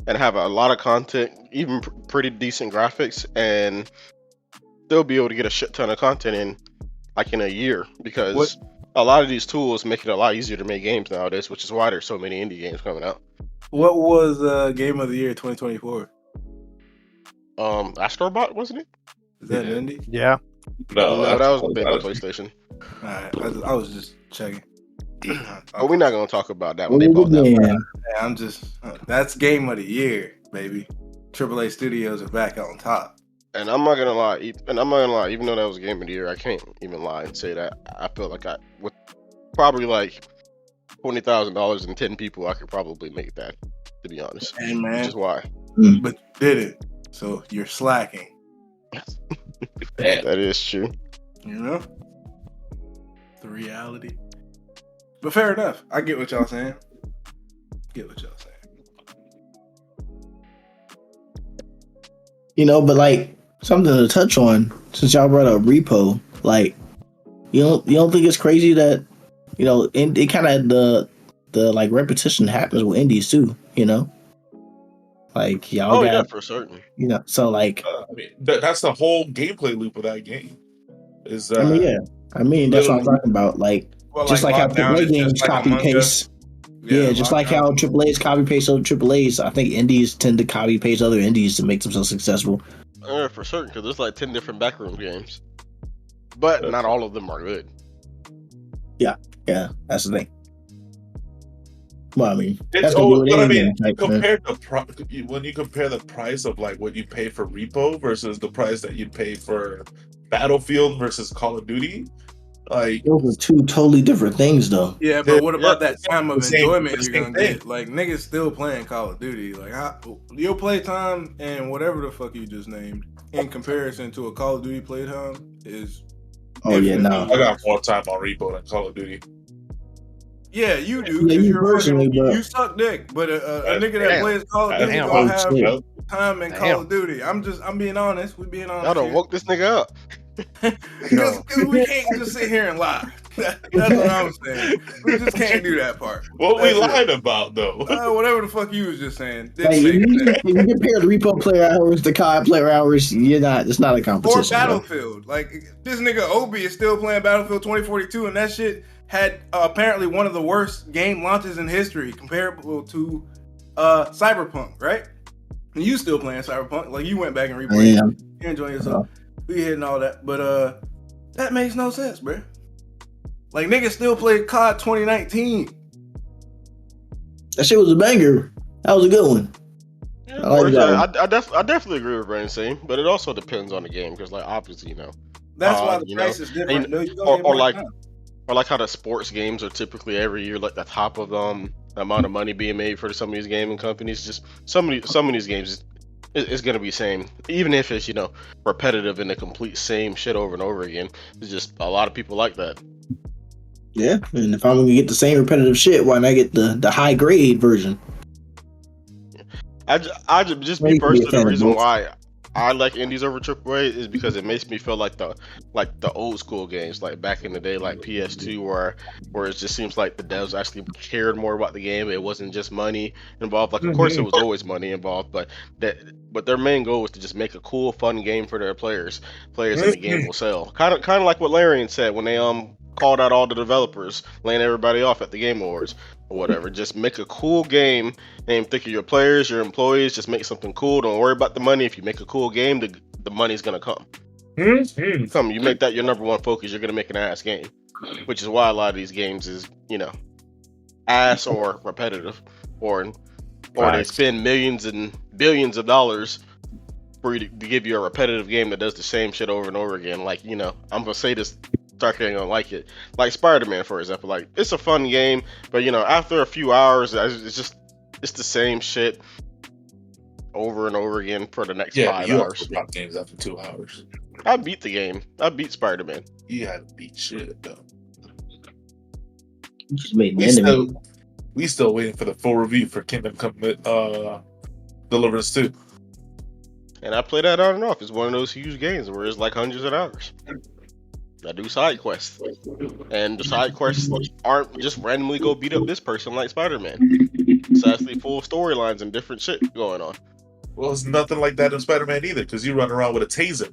[SPEAKER 3] and have a lot of content, even pretty decent graphics, and they'll be able to get a shit ton of content in like in a year because a lot of these tools make it a lot easier to make games nowadays, which is why there's so many indie games coming out.
[SPEAKER 5] What was Game of the Year 2024?
[SPEAKER 3] Astrobot, wasn't it?
[SPEAKER 5] Is that an indie?
[SPEAKER 2] Yeah.
[SPEAKER 3] No, that was
[SPEAKER 4] that's-
[SPEAKER 3] made by PlayStation.
[SPEAKER 5] Alright, I was just checking.
[SPEAKER 3] But we're not gonna talk about that when they bought that.
[SPEAKER 5] Yeah, I'm just that's Game of the Year, baby. AAA studios are back on top.
[SPEAKER 3] And I'm not gonna lie, even though that was Game of the Year, I can't even lie and say that I feel like I with probably like $20,000 and 10 people, I could probably make that. To be honest,
[SPEAKER 5] Hey man,
[SPEAKER 3] which is why.
[SPEAKER 5] but you didn't, so you're slacking.
[SPEAKER 3] That is true.
[SPEAKER 5] You know, the reality. But fair enough. I get what y'all saying.
[SPEAKER 1] You know, but like something to touch on since y'all brought up repo, like you don't think it's crazy that you know it kind of the like repetition happens with indies too, you know, like y'all got
[SPEAKER 3] Yeah, for certain.
[SPEAKER 1] you know, so like
[SPEAKER 4] I mean, that's the whole gameplay loop of that game. Is
[SPEAKER 1] I mean yeah, I mean that's what I'm talking about, like
[SPEAKER 5] Well,
[SPEAKER 1] just like how
[SPEAKER 5] Lockdown
[SPEAKER 1] AAA
[SPEAKER 5] is
[SPEAKER 1] games
[SPEAKER 5] just like
[SPEAKER 1] copy
[SPEAKER 5] Among Us.
[SPEAKER 1] paste. Yeah, just like how AAA's copy paste other AAA's, I think indies tend to copy paste other indies to make themselves successful.
[SPEAKER 3] Yeah, for certain, because there's like 10 different backroom games, but not all of them are good.
[SPEAKER 1] Yeah, that's the thing. Well, I mean,
[SPEAKER 4] It's
[SPEAKER 1] that's gonna be with
[SPEAKER 4] but I
[SPEAKER 1] any
[SPEAKER 4] mean,
[SPEAKER 1] game type, man.
[SPEAKER 4] when you compare the price of like what you pay for Repo versus the price that you'd pay for Battlefield versus Call of Duty, like
[SPEAKER 1] Those are two totally different things, though.
[SPEAKER 5] Yeah, but what about
[SPEAKER 3] Yeah,
[SPEAKER 5] that time of
[SPEAKER 4] the same-
[SPEAKER 5] enjoyment
[SPEAKER 4] the
[SPEAKER 5] you're
[SPEAKER 4] same
[SPEAKER 5] gonna
[SPEAKER 4] thing.
[SPEAKER 5] get? Like niggas still playing Call of Duty. Like your playtime and whatever the fuck you just named in comparison to a Call of Duty playtime is.
[SPEAKER 1] Oh yeah, no.
[SPEAKER 4] I got more time on Repo than Call of Duty.
[SPEAKER 5] Yeah, you do
[SPEAKER 1] Yeah,
[SPEAKER 5] because
[SPEAKER 1] you
[SPEAKER 5] you're
[SPEAKER 1] personally,
[SPEAKER 5] fucking,
[SPEAKER 1] bro.
[SPEAKER 5] you suck dick. But a nigga that
[SPEAKER 2] Damn.
[SPEAKER 5] plays Call of Duty
[SPEAKER 2] Damn.
[SPEAKER 5] gonna
[SPEAKER 1] Oh,
[SPEAKER 5] have
[SPEAKER 1] shit.
[SPEAKER 5] time in
[SPEAKER 2] Damn.
[SPEAKER 5] Call of Duty. I'm being honest. We being honest.
[SPEAKER 3] Y'all done
[SPEAKER 5] here.
[SPEAKER 3] woke this nigga up.
[SPEAKER 5] Because we can't just sit here and lie. That's what I'm saying. We just can't do that part.
[SPEAKER 4] What we
[SPEAKER 5] That's it.
[SPEAKER 4] lied about though?
[SPEAKER 5] Whatever the fuck you was just saying.
[SPEAKER 1] Like,
[SPEAKER 5] Didn't
[SPEAKER 1] if
[SPEAKER 5] make
[SPEAKER 1] you
[SPEAKER 5] sense.
[SPEAKER 1] compare the repo player hours to COD player hours, it's not a
[SPEAKER 5] Or
[SPEAKER 1] competition. Bro.
[SPEAKER 5] Battlefield. Like this nigga Obi is still playing Battlefield 2042, and that shit had apparently one of the worst game launches in history, comparable to Cyberpunk, right? And you still playing Cyberpunk? Like you went back and replayed.
[SPEAKER 1] Damn.
[SPEAKER 5] You're enjoying yourself. We hitting all that, but that makes no sense, bro. Like niggas still played COD 2019.
[SPEAKER 1] That shit was a banger. That was a good one.
[SPEAKER 3] Yeah,
[SPEAKER 1] I like that
[SPEAKER 3] I definitely agree with Brandon saying, but it also depends on the game because, like, obviously, you know,
[SPEAKER 5] That's why the
[SPEAKER 3] you
[SPEAKER 5] price
[SPEAKER 3] know,
[SPEAKER 5] is different.
[SPEAKER 3] and-
[SPEAKER 5] though. You gonna
[SPEAKER 3] or
[SPEAKER 5] get more
[SPEAKER 3] like-
[SPEAKER 5] time.
[SPEAKER 3] or like how the sports games are typically every year, like the top of the amount of money being made for some of these gaming companies. Just some of these games, it's gonna be same. Even if it's repetitive and the complete same shit over and over again. It's just a lot of people like that.
[SPEAKER 1] Yeah, and if I'm gonna get the same repetitive shit, why not get the high grade version?
[SPEAKER 3] I just
[SPEAKER 1] Well,
[SPEAKER 3] me
[SPEAKER 1] you can be a
[SPEAKER 3] personally, the
[SPEAKER 1] fan of
[SPEAKER 3] reason
[SPEAKER 1] both.
[SPEAKER 3] why I like indies over AAA is because it makes me feel like the old school games, like back in the day, like PS2, where it just seems like the devs actually cared more about the game. It wasn't just money involved. Like, of course, it was always money involved, but their main goal was to just make a cool, fun game for their players, and the game will sell. Kind of like what Larian said when they called out all the developers, laying everybody off at the Game Awards or whatever. Just make a cool game. And think of your players, your employees. Just make something cool. Don't worry about the money. If you make a cool game, the money's gonna come. You make that your number one focus. You're gonna make an ass game, which is why a lot of these games is ass or repetitive, or they spend millions and billions of dollars for you to give you a repetitive game that does the same shit over and over again. Like I'm gonna say this. Stark ain't gonna like it. Like Spider-Man, for example. Like, it's a fun game, but after a few hours, it's the same shit over and over again for the next 5
[SPEAKER 4] you
[SPEAKER 3] hours.
[SPEAKER 4] drop games after 2 hours.
[SPEAKER 3] I beat the game. I beat Spider-Man.
[SPEAKER 4] You had to beat shit though.
[SPEAKER 1] You just made an enemy.
[SPEAKER 4] We still waiting for the full review for Kingdom Come Deliverance 2.
[SPEAKER 3] And I play that on and off. It's one of those huge games where it's like hundreds of hours. I do side quests, and the side quests aren't just randomly go beat up this person like Spider-Man. It's actually full storylines and different shit going on.
[SPEAKER 4] Well, it's nothing like that in Spider-Man either, because you run around with a taser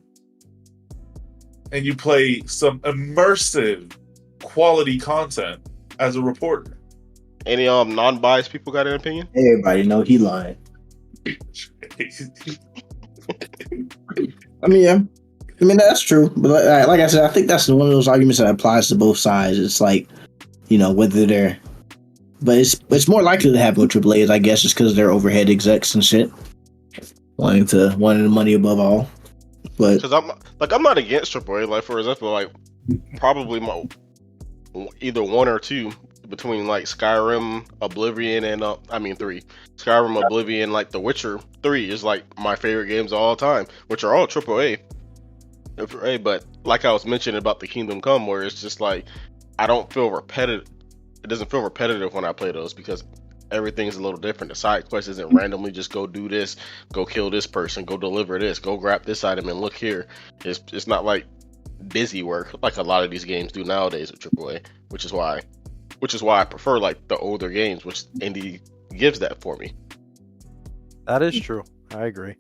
[SPEAKER 4] and you play some immersive quality content as a reporter.
[SPEAKER 3] Any non-biased people got an opinion?
[SPEAKER 1] Everybody know he lying. I mean, that's true, but like I said, I think that's one of those arguments that applies to both sides. It's like, whether they're, but it's more likely to happen with AAAs, I guess, just because they're overhead execs and shit, wanting the money above all. But
[SPEAKER 3] because I'm not against AAA. Like, for example, like probably either one or two between like Skyrim, Oblivion, and 3. Skyrim, Oblivion, like The Witcher 3 is like my favorite games of all time, which are all AAA. But like I was mentioning about the Kingdom Come, where it's just like I don't feel repetitive. It doesn't feel repetitive when I play those because everything's a little different. The side quest isn't randomly just go do this, go kill this person, go deliver this, go grab this item and look here. It's not like busy work like a lot of these games do nowadays with AAA, which is why I prefer like the older games, which indie gives that for me.
[SPEAKER 2] That is true. I agree.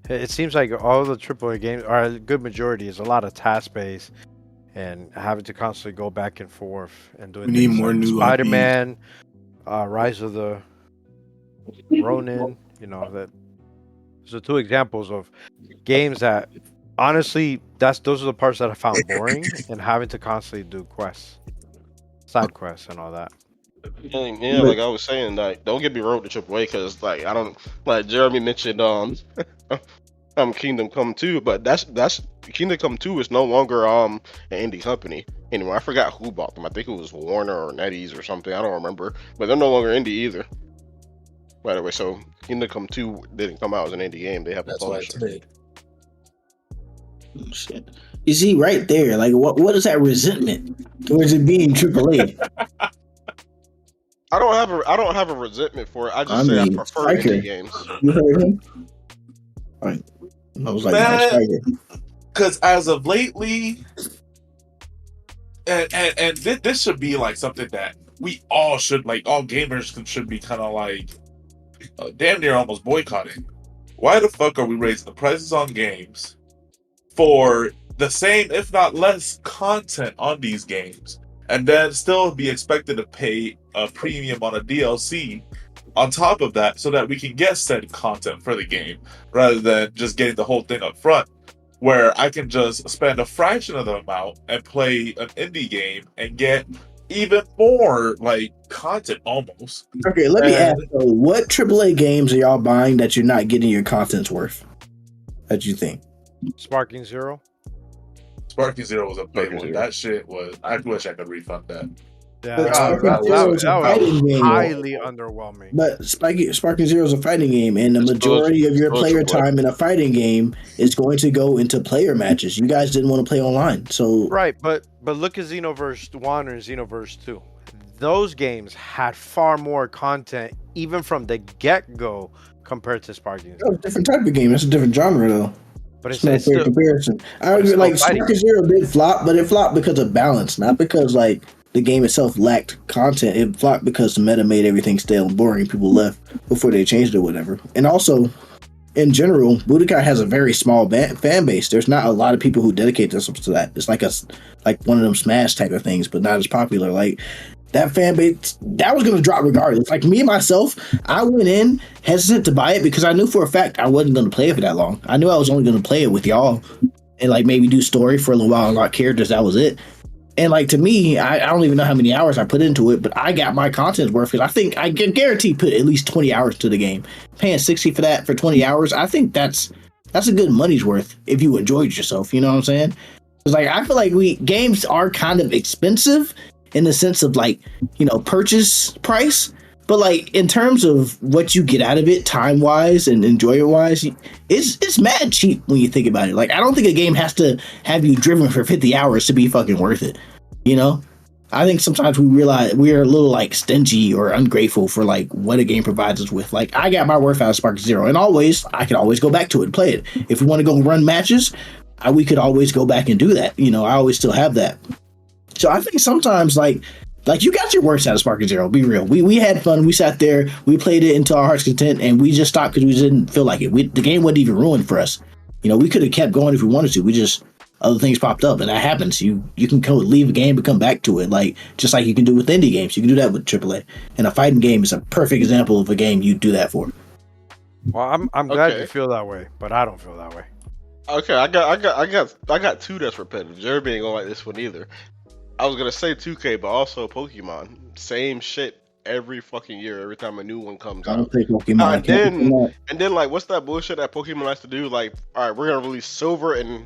[SPEAKER 2] It seems like all the AAA games, or a good majority, is a lot of task-based and having to constantly go back and forth and doing
[SPEAKER 5] We need
[SPEAKER 2] things
[SPEAKER 5] more
[SPEAKER 2] like
[SPEAKER 5] new
[SPEAKER 2] Spider-Man, Rise of the Ronin. That those are two examples of games that honestly, those are the parts that I found boring and having to constantly do side quests, and all that.
[SPEAKER 3] Yeah, like I was saying, like don't get me wrong with AAA because like I don't like Jeremy mentioned Kingdom Come 2, but that's Kingdom Come 2 is no longer an indie company anymore. I forgot who bought them. I think it was Warner or NetEase or something. I don't remember, but they're no longer indie either. By the way, so Kingdom Come 2 didn't come out as an indie game. They have a publisher.
[SPEAKER 1] Shit. You see right there, like what is that resentment towards it being AAA?
[SPEAKER 3] I don't have a resentment for it. I prefer
[SPEAKER 1] Striker.
[SPEAKER 3] indie games.
[SPEAKER 1] You heard him? Right. I was like,
[SPEAKER 4] because as of lately, and this should be like something that we all should, like, all gamers should be kind of like damn near almost boycotting. Why the fuck are we raising the prices on games for the same, if not less, content on these games, and then still be expected to pay a premium on a DLC on top of that so that we can get said content for the game rather than just getting the whole thing up front, where I can just spend a fraction of the amount and play an indie game and get even more like content almost.
[SPEAKER 1] Okay, let me ask, what AAA games are y'all buying that you're not getting your content's worth? That you think?
[SPEAKER 2] Sparking Zero.
[SPEAKER 4] Sparking Zero was a big one. That shit was. I wish I could refund that.
[SPEAKER 2] Yeah,
[SPEAKER 1] But
[SPEAKER 4] God,
[SPEAKER 1] Sparking
[SPEAKER 4] that was
[SPEAKER 1] Zero
[SPEAKER 2] that
[SPEAKER 1] is a
[SPEAKER 4] that
[SPEAKER 2] was
[SPEAKER 4] was
[SPEAKER 1] fighting game.
[SPEAKER 2] highly
[SPEAKER 4] horrible.
[SPEAKER 2] underwhelming.
[SPEAKER 1] But Sparking Zero is a fighting game, and the
[SPEAKER 3] It's
[SPEAKER 1] majority of your
[SPEAKER 3] still
[SPEAKER 1] player
[SPEAKER 3] AAA.
[SPEAKER 1] time in a fighting game is going to go into player matches. You guys didn't want to play online, so
[SPEAKER 2] Right, but look at Xenoverse 1 or Xenoverse 2. Those games had far more content even from the get-go compared to Sparking
[SPEAKER 1] that's a
[SPEAKER 2] Zero.
[SPEAKER 1] different type of game. That's a different genre, though.
[SPEAKER 2] But
[SPEAKER 1] It's not a fair comparison. I
[SPEAKER 2] but it's
[SPEAKER 1] agree.
[SPEAKER 2] still a
[SPEAKER 1] Like
[SPEAKER 2] fighting
[SPEAKER 1] Sparking
[SPEAKER 2] game.
[SPEAKER 1] Zero did flop, but it flopped because of balance, not because like the game itself lacked content. It flopped because the meta made everything stale and boring. People left before they changed it, or whatever. And also, in general, Budokai has a very small fan base. There's not a lot of people who dedicate themselves to that. It's like one of them Smash type of things, but not as popular. Like that fan base, that was going to drop regardless. Like me myself, I went in hesitant to buy it because I knew for a fact I wasn't going to play it for that long. I knew I was only going to play it with y'all and like maybe do story for a little while, unlock characters. That was it. And like to me, I don't even know how many hours I put into it, but I got my content worth because I think I can guarantee put at least 20 hours to the game. Paying 60 for that for 20 hours, I think that's a good money's worth if you enjoyed yourself. You know what I'm saying? It's like I feel like games are kind of expensive in the sense of like, purchase price. But like in terms of what you get out of it, time wise and enjoyment wise, it's mad cheap when you think about it. Like I don't think a game has to have you driven for 50 hours to be fucking worth it. I think sometimes we realize we're a little like stingy or ungrateful for like what a game provides us with. Like I got my worth out of Spark Zero, and I can always go back to it and play it. If we want to go run matches, we could always go back and do that. I always still have that. So I think sometimes like you got your works out of Sparking Zero. Be real. We had fun. We sat there. We played it until our heart's content, and we just stopped because we didn't feel like it. The game wasn't even ruined for us. We could have kept going if we wanted to. We just other things popped up, and that happens. You can leave a game and come back to it, like just like you can do with indie games. You can do that with AAA. And a fighting game is a perfect example of a game you do that for.
[SPEAKER 2] Well, I'm glad
[SPEAKER 3] Okay.
[SPEAKER 2] you feel that way, but I don't feel that way.
[SPEAKER 3] Okay, I got two that's repetitive. Jeremy ain't gonna like this one either. I was gonna say 2K, but also Pokemon. Same shit every fucking year. Every time a new one comes
[SPEAKER 1] I
[SPEAKER 3] out.
[SPEAKER 1] don't play Pokemon.
[SPEAKER 3] And then like, what's that bullshit that Pokemon likes to do? Like, all right, we're gonna release Silver and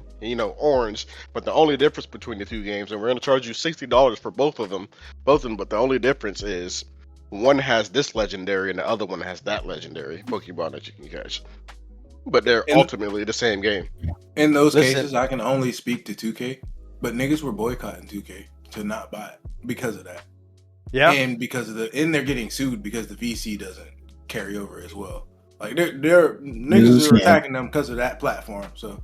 [SPEAKER 3] Orange, but the only difference between the two games, and we're gonna charge you $60 for both of them. But the only difference is one has this legendary and the other one has that legendary Pokemon that you can catch. But they're ultimately the same game.
[SPEAKER 5] In those
[SPEAKER 2] Listen.
[SPEAKER 5] cases, I can only speak to 2K, but niggas were boycotting 2K to not buy it because of that.
[SPEAKER 2] Yeah.
[SPEAKER 5] And because of and they're getting sued because the VC doesn't carry over as well. Like they're niggas are attacking them because of that platform. So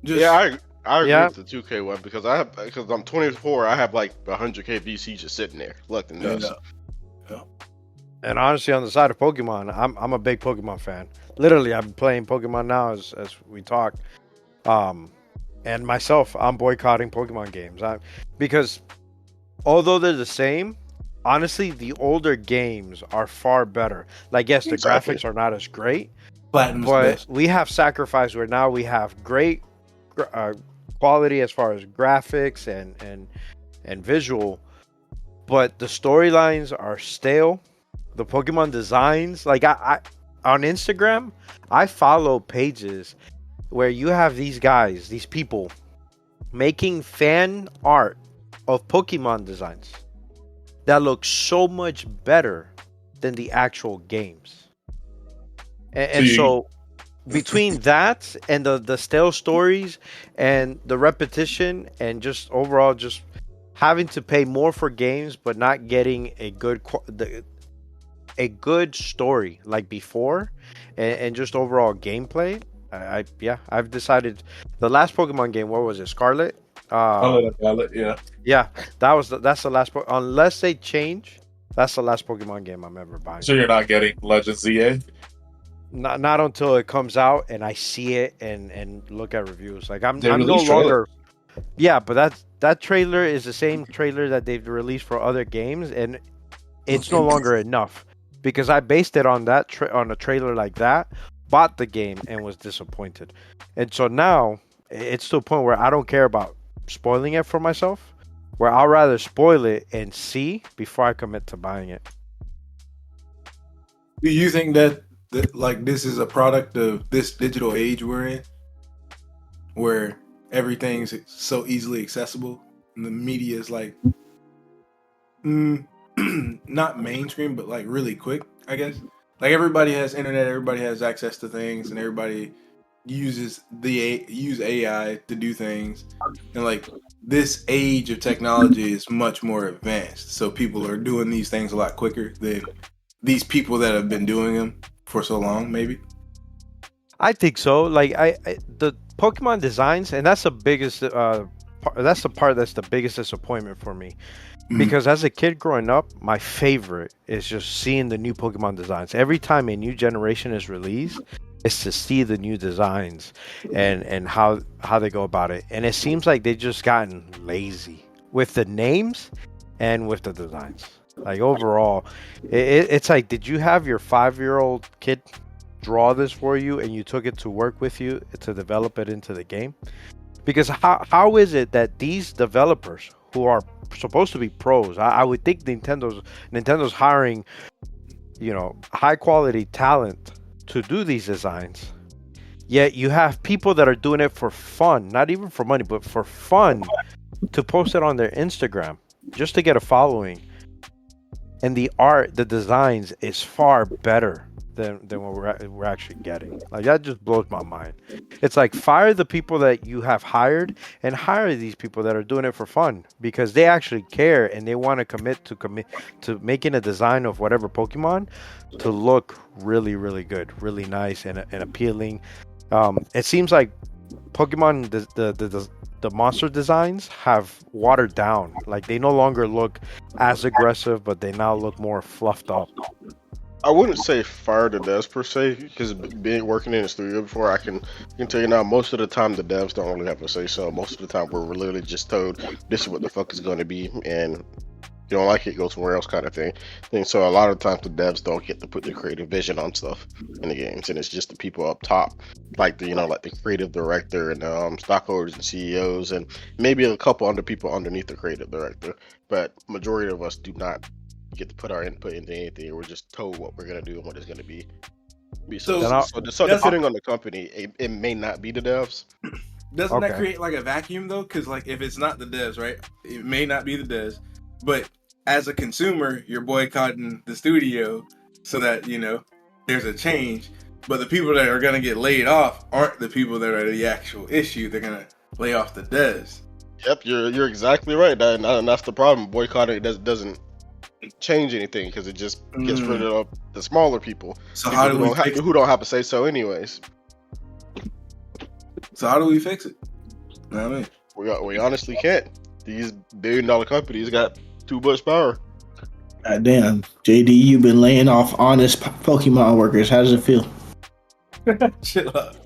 [SPEAKER 3] I agree
[SPEAKER 2] Yeah.
[SPEAKER 3] with the 2K one because I'm 24. I have like 100K VC just sitting there collecting dust.
[SPEAKER 2] And honestly, on the side of Pokemon, I'm a big Pokemon fan. Literally, I'm playing Pokemon now as we talk. And myself, I'm boycotting Pokemon games. Because although they're the same, honestly, the older games are far better. Like, yes, the
[SPEAKER 3] Exactly.
[SPEAKER 2] graphics are not as great,
[SPEAKER 5] Platinum's
[SPEAKER 2] but
[SPEAKER 5] best.
[SPEAKER 2] we have sacrificed where now we have great quality as far as graphics and visual, but the storylines are stale. The Pokemon designs, like I on Instagram, I follow pages where you have these guys, these people making fan art of Pokemon designs that look so much better than the actual games. And so between that and the stale stories and the repetition and just overall just having to pay more for games but not getting a good story like before and just overall gameplay, I've decided the last Pokemon game, what was it, Scarlet?
[SPEAKER 4] Yeah.
[SPEAKER 2] Yeah, that's the last unless they change, that's the last Pokemon game I'm ever buying.
[SPEAKER 4] So you're not getting Legend ZA?
[SPEAKER 2] Not until it comes out and I see it and look at reviews. Like I'm no
[SPEAKER 4] released
[SPEAKER 2] longer. Yeah, but that trailer is the same trailer that they've released for other games, and it's no longer enough because I based it on that on a trailer like that, bought the game and was disappointed, and so now it's to a point where I don't care about spoiling it for myself, where I'll rather spoil it and see before I commit to buying it.
[SPEAKER 5] Do you think that like this is a product of this digital age we're in, where everything's so easily accessible and the media is like not mainstream, but like really quick, I guess. Like everybody has internet, everybody has access to things, and everybody use AI to do things. And like this age of technology is much more advanced, so people are doing these things a lot quicker than these people that have been doing them for so long, maybe.
[SPEAKER 2] I think so. Like the Pokemon designs, and that's the biggest. That's the part that's the biggest disappointment for me. Because as a kid growing up, my favorite is just seeing the new Pokemon designs. Every time a new generation is released, it's to see the new designs and how they go about it. And it seems like they just gotten lazy with the names and with the designs. Like overall, it's like, did you have your 5-year-old kid draw this for you and you took it to work with you to develop it into the game? Because how is it that these developers who are supposed to be pros, I would think Nintendo's hiring, high quality talent to do these designs, yet you have people that are doing it for fun, not even for money, but for fun, to post it on their Instagram just to get a following, and the designs is far better than what we're actually getting. Like, that just blows my mind. It's like, fire the people that you have hired and hire these people that are doing it for fun, because they actually care and they want to commit to making a design of whatever Pokemon to look really, really good, really nice and appealing. It seems like Pokemon, the monster designs have watered down. Like, they no longer look as aggressive, but they now look more fluffed up.
[SPEAKER 3] I wouldn't say fire the devs per se, because being working in the studio before, I can tell you now, most of the time the devs don't really have a say so. Most of the time we're literally just told this is what the fuck is going to be, and if you don't like it, go somewhere else, kind of thing. And so a lot of times the devs don't get to put the creative vision on stuff in the games, and it's just the people up top, like the creative director and stockholders and CEOs, and maybe a couple other people underneath the creative director. But majority of us do not get to put our input into anything. We're just told what we're gonna do and what it's gonna be. So depending on the company, it may not be the devs.
[SPEAKER 5] Doesn't that create like a vacuum though? Because like if it's not the devs, right? It may not be the devs, but as a consumer, you're boycotting the studio so that there's a change. But the people that are gonna get laid off aren't the people that are the actual issue. They're gonna lay off the devs.
[SPEAKER 3] Yep, you're exactly right, and that's the problem. Boycotting doesn't change anything, because it just gets rid of the smaller people.
[SPEAKER 5] So
[SPEAKER 3] people
[SPEAKER 5] how do
[SPEAKER 3] who don't have to say so anyways?
[SPEAKER 5] So how do we fix it? You know what I mean?
[SPEAKER 3] We honestly can't. These $1 billion companies got too much power.
[SPEAKER 1] God damn, JD, you've been laying off honest Pokemon workers. How does it feel?
[SPEAKER 5] Chill out.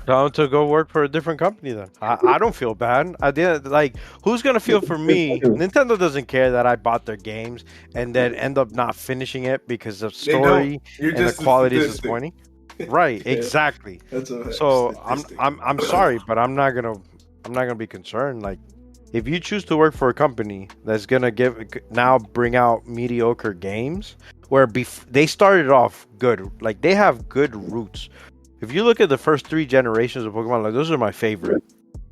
[SPEAKER 2] Tell them to go work for a different company then. I don't feel bad. Who's gonna feel for me? Nintendo doesn't care that I bought their games and then end up not finishing it because of story and the quality is disappointing. Right, yeah, exactly. So I'm sorry, but I'm not gonna be concerned. Like, if you choose to work for a company that's gonna bring out mediocre games, where they started off good, like they have good roots. If you look at the first 3 generations of Pokemon, like, those are my favorite.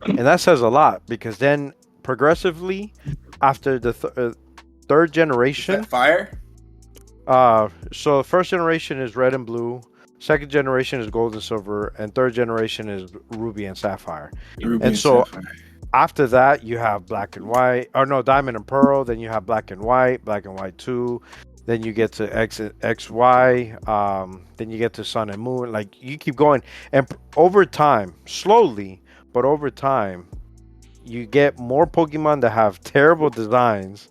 [SPEAKER 2] And that says a lot, because then progressively, after the third generation...
[SPEAKER 5] Is that fire?
[SPEAKER 2] So first generation is red and blue, second generation is gold and silver, and third generation is ruby and sapphire. Sapphire. After that, you have black and white, diamond and pearl, then you have black and white 2, then you get to X, Y, then you get to Sun and Moon. Like, you keep going. And over time, slowly, but over time, you get more Pokemon that have terrible designs.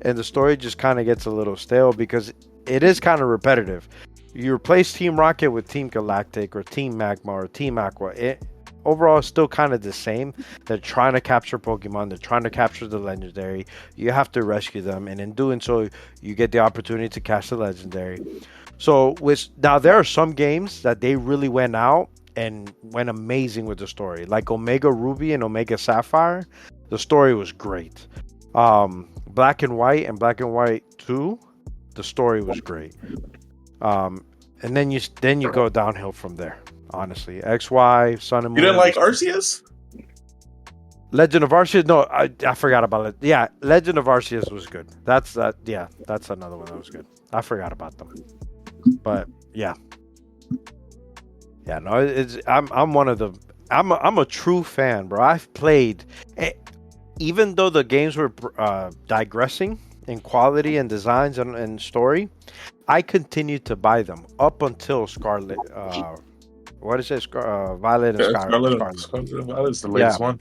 [SPEAKER 2] And the story just kind of gets a little stale, because it is kind of repetitive. You replace Team Rocket with Team Galactic or Team Magma or Team Aqua. Overall, it's still kind of the same. They're trying to capture Pokemon. They're trying to capture the legendary. You have to rescue them, and in doing so, you get the opportunity to catch the legendary. So, now there are some games that they really went out and went amazing with the story, like Omega Ruby and Omega Sapphire. The story was great. Black and White and Black and White 2, the story was great. And then you go downhill from there. Honestly, XY, Sun and Moon.
[SPEAKER 4] You didn't like Arceus?
[SPEAKER 2] Legend of Arceus. No, I forgot about it. Yeah, Legend of Arceus was good. That's yeah, that's another one that was good. I forgot about them, but yeah, yeah. No, I'm one of the. I'm a true fan, bro. I've played, even though the games were digressing in quality and designs and story. I continued to buy them up until Scarlet. What is it? Violet and
[SPEAKER 4] Yeah,
[SPEAKER 2] Scarlet.
[SPEAKER 4] Scarlet is the
[SPEAKER 2] Yeah,
[SPEAKER 4] latest one.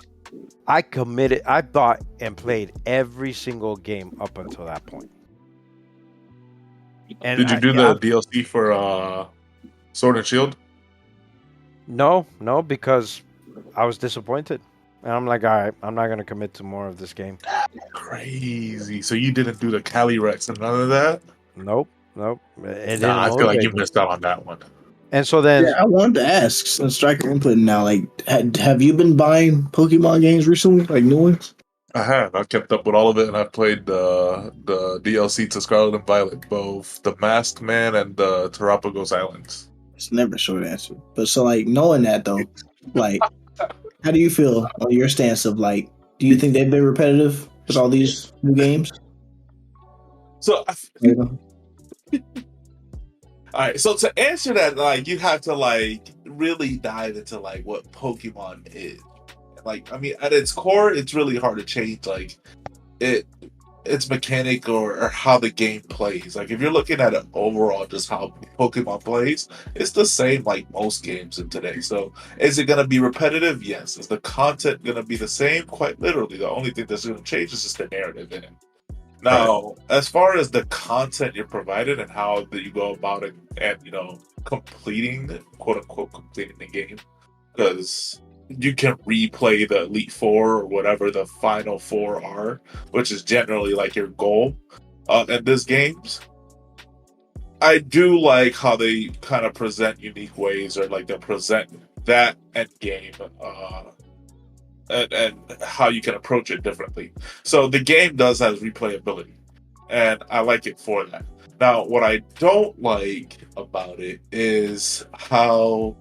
[SPEAKER 2] I bought and played every single game up until that point. And
[SPEAKER 4] Did you do the DLC for Sword and Shield?
[SPEAKER 2] no, because I was disappointed. And I'm like, all right, I'm not gonna commit to more of this game.
[SPEAKER 4] Crazy. So you didn't do the Cali Rex and none of that?
[SPEAKER 2] Nope. It didn't
[SPEAKER 4] Nah, I feel like you
[SPEAKER 2] motivate me.
[SPEAKER 4] missed out on that one.
[SPEAKER 2] And so then,
[SPEAKER 1] Yeah, I wanted to ask, since Striker Input now, like, have you been buying Pokemon games recently, like new ones?
[SPEAKER 4] I have. I've kept up with all of it, and I've played the DLC to Scarlet and Violet, both the Masked Man and the Terrapagos Islands.
[SPEAKER 1] It's never a short answer. But so, like, knowing that though, like, how do you feel on your stance of like, do you think they've been repetitive with all these new games?
[SPEAKER 4] So,
[SPEAKER 1] You know?
[SPEAKER 4] all right. So to answer that, like, you have to like really dive into like what Pokemon is. Like, I mean, at its core, it's really hard to change like its mechanic or how the game plays. Like, if you're looking at it overall, just how Pokemon plays, it's the same like most games in today. So, is it gonna be repetitive? Yes. Is the content gonna be the same? Quite literally. The only thing that's gonna change is just the narrative in it. Now, as far as the content you're provided and how that you go about it, and completing, quote unquote, completing the game, because you can replay the Elite Four or whatever the final four are, which is generally like your goal in these games. I do like how they kind of present unique ways, or like they present that end game. And how you can approach it differently. So the game does have replayability, and I like it for that. Now, what I don't like about it is how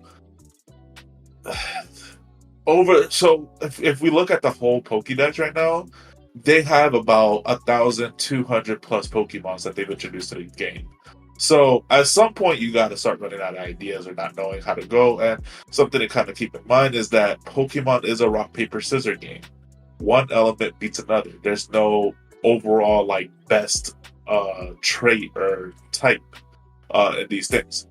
[SPEAKER 4] So if we look at the whole Pokédex right now, they have about 1,200 plus Pokemons that they've introduced to the game. So at some point, you got to start running out of ideas or not knowing how to go. And something to kind of keep in mind is that Pokemon is a rock, paper, scissors game. One element beats another. There's no overall like best trait or type in these things.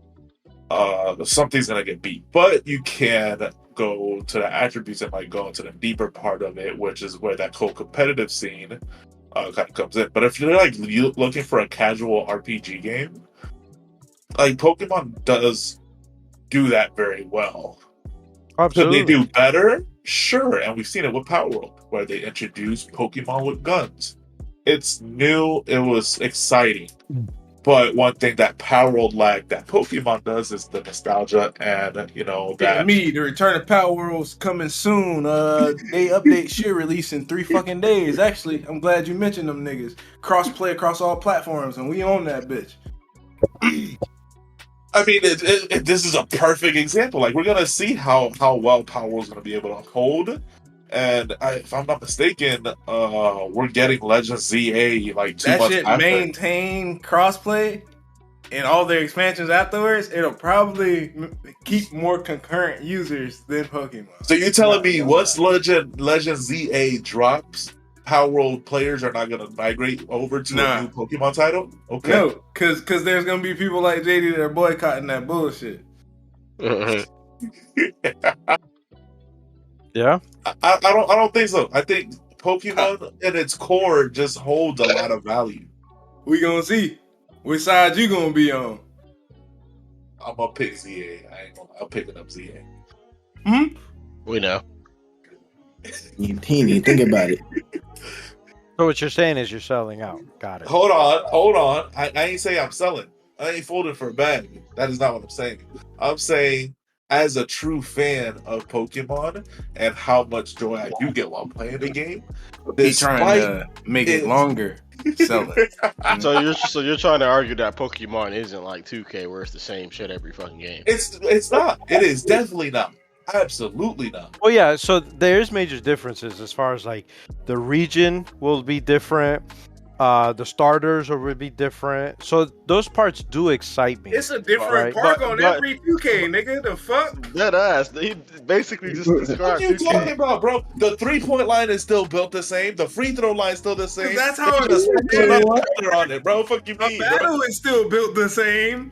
[SPEAKER 4] Something's gonna get beat, but you can go to the attributes and like go into the deeper part of it, which is where that whole competitive scene kind of comes in. But if you're like looking for a casual RPG game, like Pokemon does do that very well.
[SPEAKER 2] absolutely.
[SPEAKER 4] Could they do better? Sure, and we've seen it with Power World, where they introduced Pokemon with guns. It's new, it was exciting. But one thing that Power World lacked that Pokemon does is the nostalgia and that
[SPEAKER 5] The Return of Power World's coming soon. They update shit release in 3 fucking days. Actually, I'm glad you mentioned them niggas. Cross-play across all platforms, and we own that bitch.
[SPEAKER 4] I mean, this is a perfect example. Like, we're gonna see how well Power World's gonna be able to hold. And if I'm not mistaken, we're getting Legends ZA like 2
[SPEAKER 5] That
[SPEAKER 4] months
[SPEAKER 5] shit
[SPEAKER 4] after.
[SPEAKER 5] maintain crossplay and all their expansions afterwards. It'll probably keep more concurrent users than Pokemon.
[SPEAKER 4] So you're telling me once Legend ZA drops, Power World players are not gonna migrate over to a new Pokemon title? Okay.
[SPEAKER 5] No, cause there's gonna be people like JD that are boycotting that bullshit.
[SPEAKER 2] Yeah.
[SPEAKER 4] I don't think so. I think Pokemon at its core just holds a lot of value.
[SPEAKER 5] We gonna see which side you gonna be on.
[SPEAKER 4] I'm gonna pick ZA. I'm picking up ZA.
[SPEAKER 3] We know.
[SPEAKER 1] You didn't think about it.
[SPEAKER 2] So what you're saying is you're selling out. Got it.
[SPEAKER 4] Hold on. I ain't saying I'm selling. I ain't folding for a bag. That is not what I'm saying. I'm saying, as a true fan of Pokemon and how much joy I do get while playing the game,
[SPEAKER 5] He's trying to make it longer. Sell it.
[SPEAKER 3] So you're trying to argue that Pokemon isn't like 2K where it's the same shit every fucking game.
[SPEAKER 4] It's not. It is definitely not. Absolutely not.
[SPEAKER 2] Well, yeah. So there's major differences as far as like the region will be different. The starters will be different. So those parts do excite me.
[SPEAKER 5] It's a different
[SPEAKER 2] Right,
[SPEAKER 5] park
[SPEAKER 2] but-
[SPEAKER 5] on
[SPEAKER 3] but-
[SPEAKER 5] every 2K, nigga. The fuck?
[SPEAKER 3] Dead ass. He basically just
[SPEAKER 4] What
[SPEAKER 3] described
[SPEAKER 4] are you
[SPEAKER 3] 2K.
[SPEAKER 4] talking about, bro? The 3-point line is still built the same. The free throw line is still the same.
[SPEAKER 5] That's how
[SPEAKER 4] They
[SPEAKER 5] it
[SPEAKER 4] just
[SPEAKER 5] is.
[SPEAKER 4] put another color on it, bro. Fuck you
[SPEAKER 5] A
[SPEAKER 4] mean, bro?
[SPEAKER 5] battle is still built the same.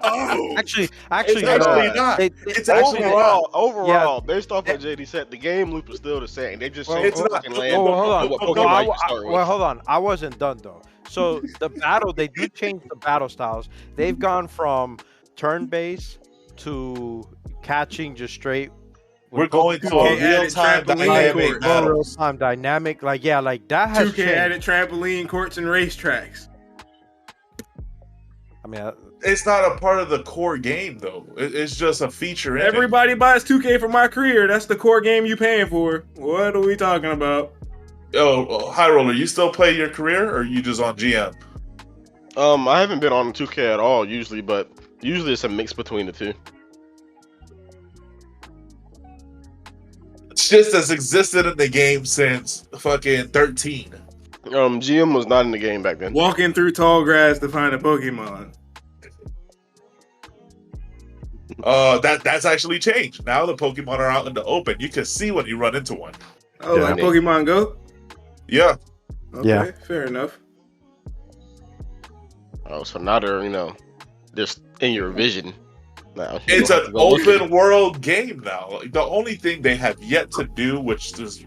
[SPEAKER 5] Oh,
[SPEAKER 2] Actually,
[SPEAKER 4] It's
[SPEAKER 2] no.
[SPEAKER 4] actually not. It's actually not.
[SPEAKER 3] Overall, based off what JD said, the game loop is still the same. They just
[SPEAKER 2] Well,
[SPEAKER 3] changed
[SPEAKER 4] it's
[SPEAKER 3] the
[SPEAKER 4] not.
[SPEAKER 3] fucking
[SPEAKER 2] Well,
[SPEAKER 3] land.
[SPEAKER 2] hold on.
[SPEAKER 3] and what
[SPEAKER 4] Well,
[SPEAKER 3] Pokemon
[SPEAKER 2] I-
[SPEAKER 3] you start with.
[SPEAKER 2] well, hold on. I wasn't done though. So the battle, they do change the battle styles. They've gone from turn-based to catching just straight.
[SPEAKER 4] We're going to
[SPEAKER 5] 2K
[SPEAKER 4] a
[SPEAKER 5] added
[SPEAKER 4] real-time
[SPEAKER 5] trampoline
[SPEAKER 4] dynamic
[SPEAKER 5] court.
[SPEAKER 4] battle.
[SPEAKER 2] Real-time dynamic, like that has
[SPEAKER 5] 2K
[SPEAKER 2] changed.
[SPEAKER 5] added trampoline courts and racetracks.
[SPEAKER 2] I mean,
[SPEAKER 4] It's not a part of the core game, though. It's just a feature in it.
[SPEAKER 5] Everybody buys 2K for my career. That's the core game you paying for. What are we talking about?
[SPEAKER 4] Oh, High Roller, you still play your career, or you just on GM?
[SPEAKER 3] I haven't been on 2K at all usually, but usually it's a mix between the two.
[SPEAKER 4] It's just has existed in the game since fucking 13.
[SPEAKER 3] GM was not in the game back then.
[SPEAKER 5] Walking through tall grass to find a Pokemon.
[SPEAKER 4] That's actually changed. Now the Pokemon are out in the open. You can see when you run into one.
[SPEAKER 5] Oh,
[SPEAKER 2] Yeah.
[SPEAKER 5] like Pokemon Go?
[SPEAKER 4] Yeah.
[SPEAKER 5] Okay,
[SPEAKER 2] Yeah.
[SPEAKER 5] fair enough.
[SPEAKER 3] Oh, so now they're just in your vision. Now
[SPEAKER 4] It's an open world game now. Like, the only thing they have yet to do, which is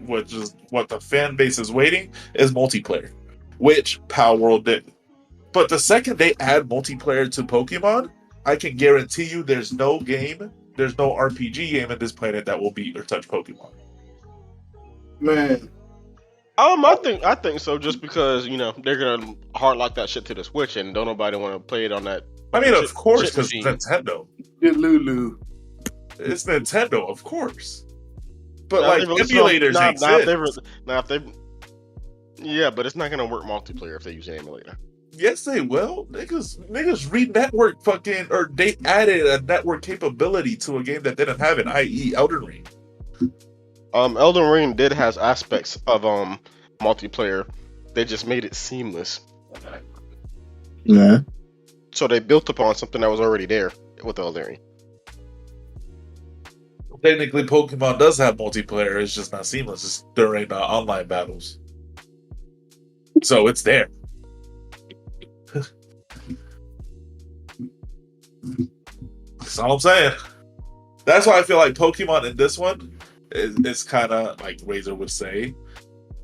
[SPEAKER 4] what the fan base is waiting, is multiplayer, which Power World did. But the second they add multiplayer to Pokemon, I can guarantee you there's no RPG game in this planet that will beat or touch Pokemon.
[SPEAKER 5] Man,
[SPEAKER 3] I think so. Just because they're gonna hard lock that shit to the Switch, and don't nobody want to play it on that.
[SPEAKER 4] I mean, of
[SPEAKER 3] Chip
[SPEAKER 4] course, because
[SPEAKER 3] machine.
[SPEAKER 4] Nintendo.
[SPEAKER 5] good Lulu.
[SPEAKER 4] It's Nintendo, of course. But
[SPEAKER 3] Now,
[SPEAKER 4] like
[SPEAKER 3] if they release
[SPEAKER 4] emulators
[SPEAKER 3] now,
[SPEAKER 4] exist.
[SPEAKER 3] now if they, yeah, but it's not gonna work multiplayer if they use an emulator.
[SPEAKER 4] Yes, they will. Niggas re-network fucking, or they added a network capability to a game that didn't have it, i.e. Elden Ring.
[SPEAKER 3] Elden Ring did has aspects of multiplayer. They just made it seamless.
[SPEAKER 1] Yeah.
[SPEAKER 3] So they built upon something that was already there with Elden Ring.
[SPEAKER 4] Technically, Pokemon does have multiplayer. It's just not seamless. It's during online battles. So it's there. That's all I'm saying. That's why I feel like Pokemon in this one is kind of, like Razor would say,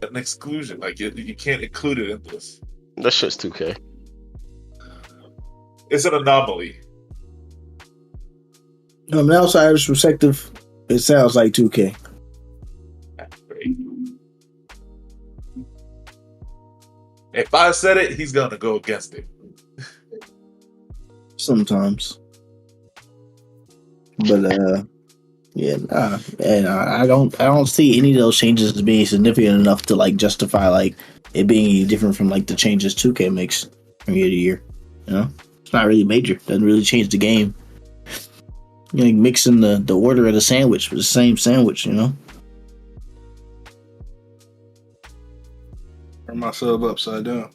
[SPEAKER 4] an exclusion. Like, you can't include it in this.
[SPEAKER 3] That shit's 2K.
[SPEAKER 4] It's an anomaly.
[SPEAKER 1] From an outsider's perspective, it sounds like 2K.
[SPEAKER 4] Great. If I said it, he's gonna go against it.
[SPEAKER 1] Sometimes. But yeah, and I don't see any of those changes as being significant enough to like justify like it being any different from like the changes 2K makes from year to year. It's not really major. Doesn't really change the game. Mixing the order of the sandwich with the same sandwich.
[SPEAKER 5] Turn my sub upside down.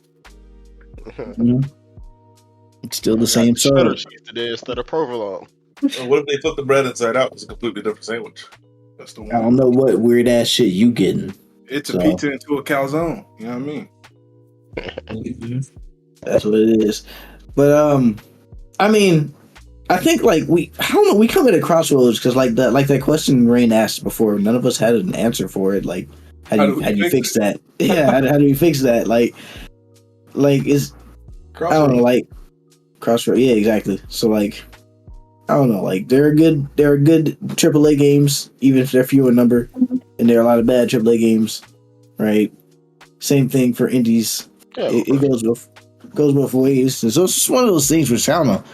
[SPEAKER 1] It's still the same
[SPEAKER 3] cheddar
[SPEAKER 1] sub.
[SPEAKER 3] cheese today instead of provolone.
[SPEAKER 4] What if they flip the bread inside out? It's a completely different sandwich.
[SPEAKER 5] That's the
[SPEAKER 1] I
[SPEAKER 5] one.
[SPEAKER 1] don't know what weird ass shit you getting.
[SPEAKER 5] It's a
[SPEAKER 1] So-
[SPEAKER 5] pizza into a calzone. You know what I mean?
[SPEAKER 1] That's what it is. But I mean, I think like I don't know, we come at a crossroads because like that question Rain asked before, none of us had an answer for it. Like, how do you fix that? Yeah, how do you fix that? Like is I don't know, like crossroads. Yeah, exactly. So like, I don't know, like there are good AAA games, even if they're few in number, and there are a lot of bad AAA games, right? Same thing for indies.
[SPEAKER 3] Yeah,
[SPEAKER 1] It goes both ways. And so it's just one of those things which I don't know.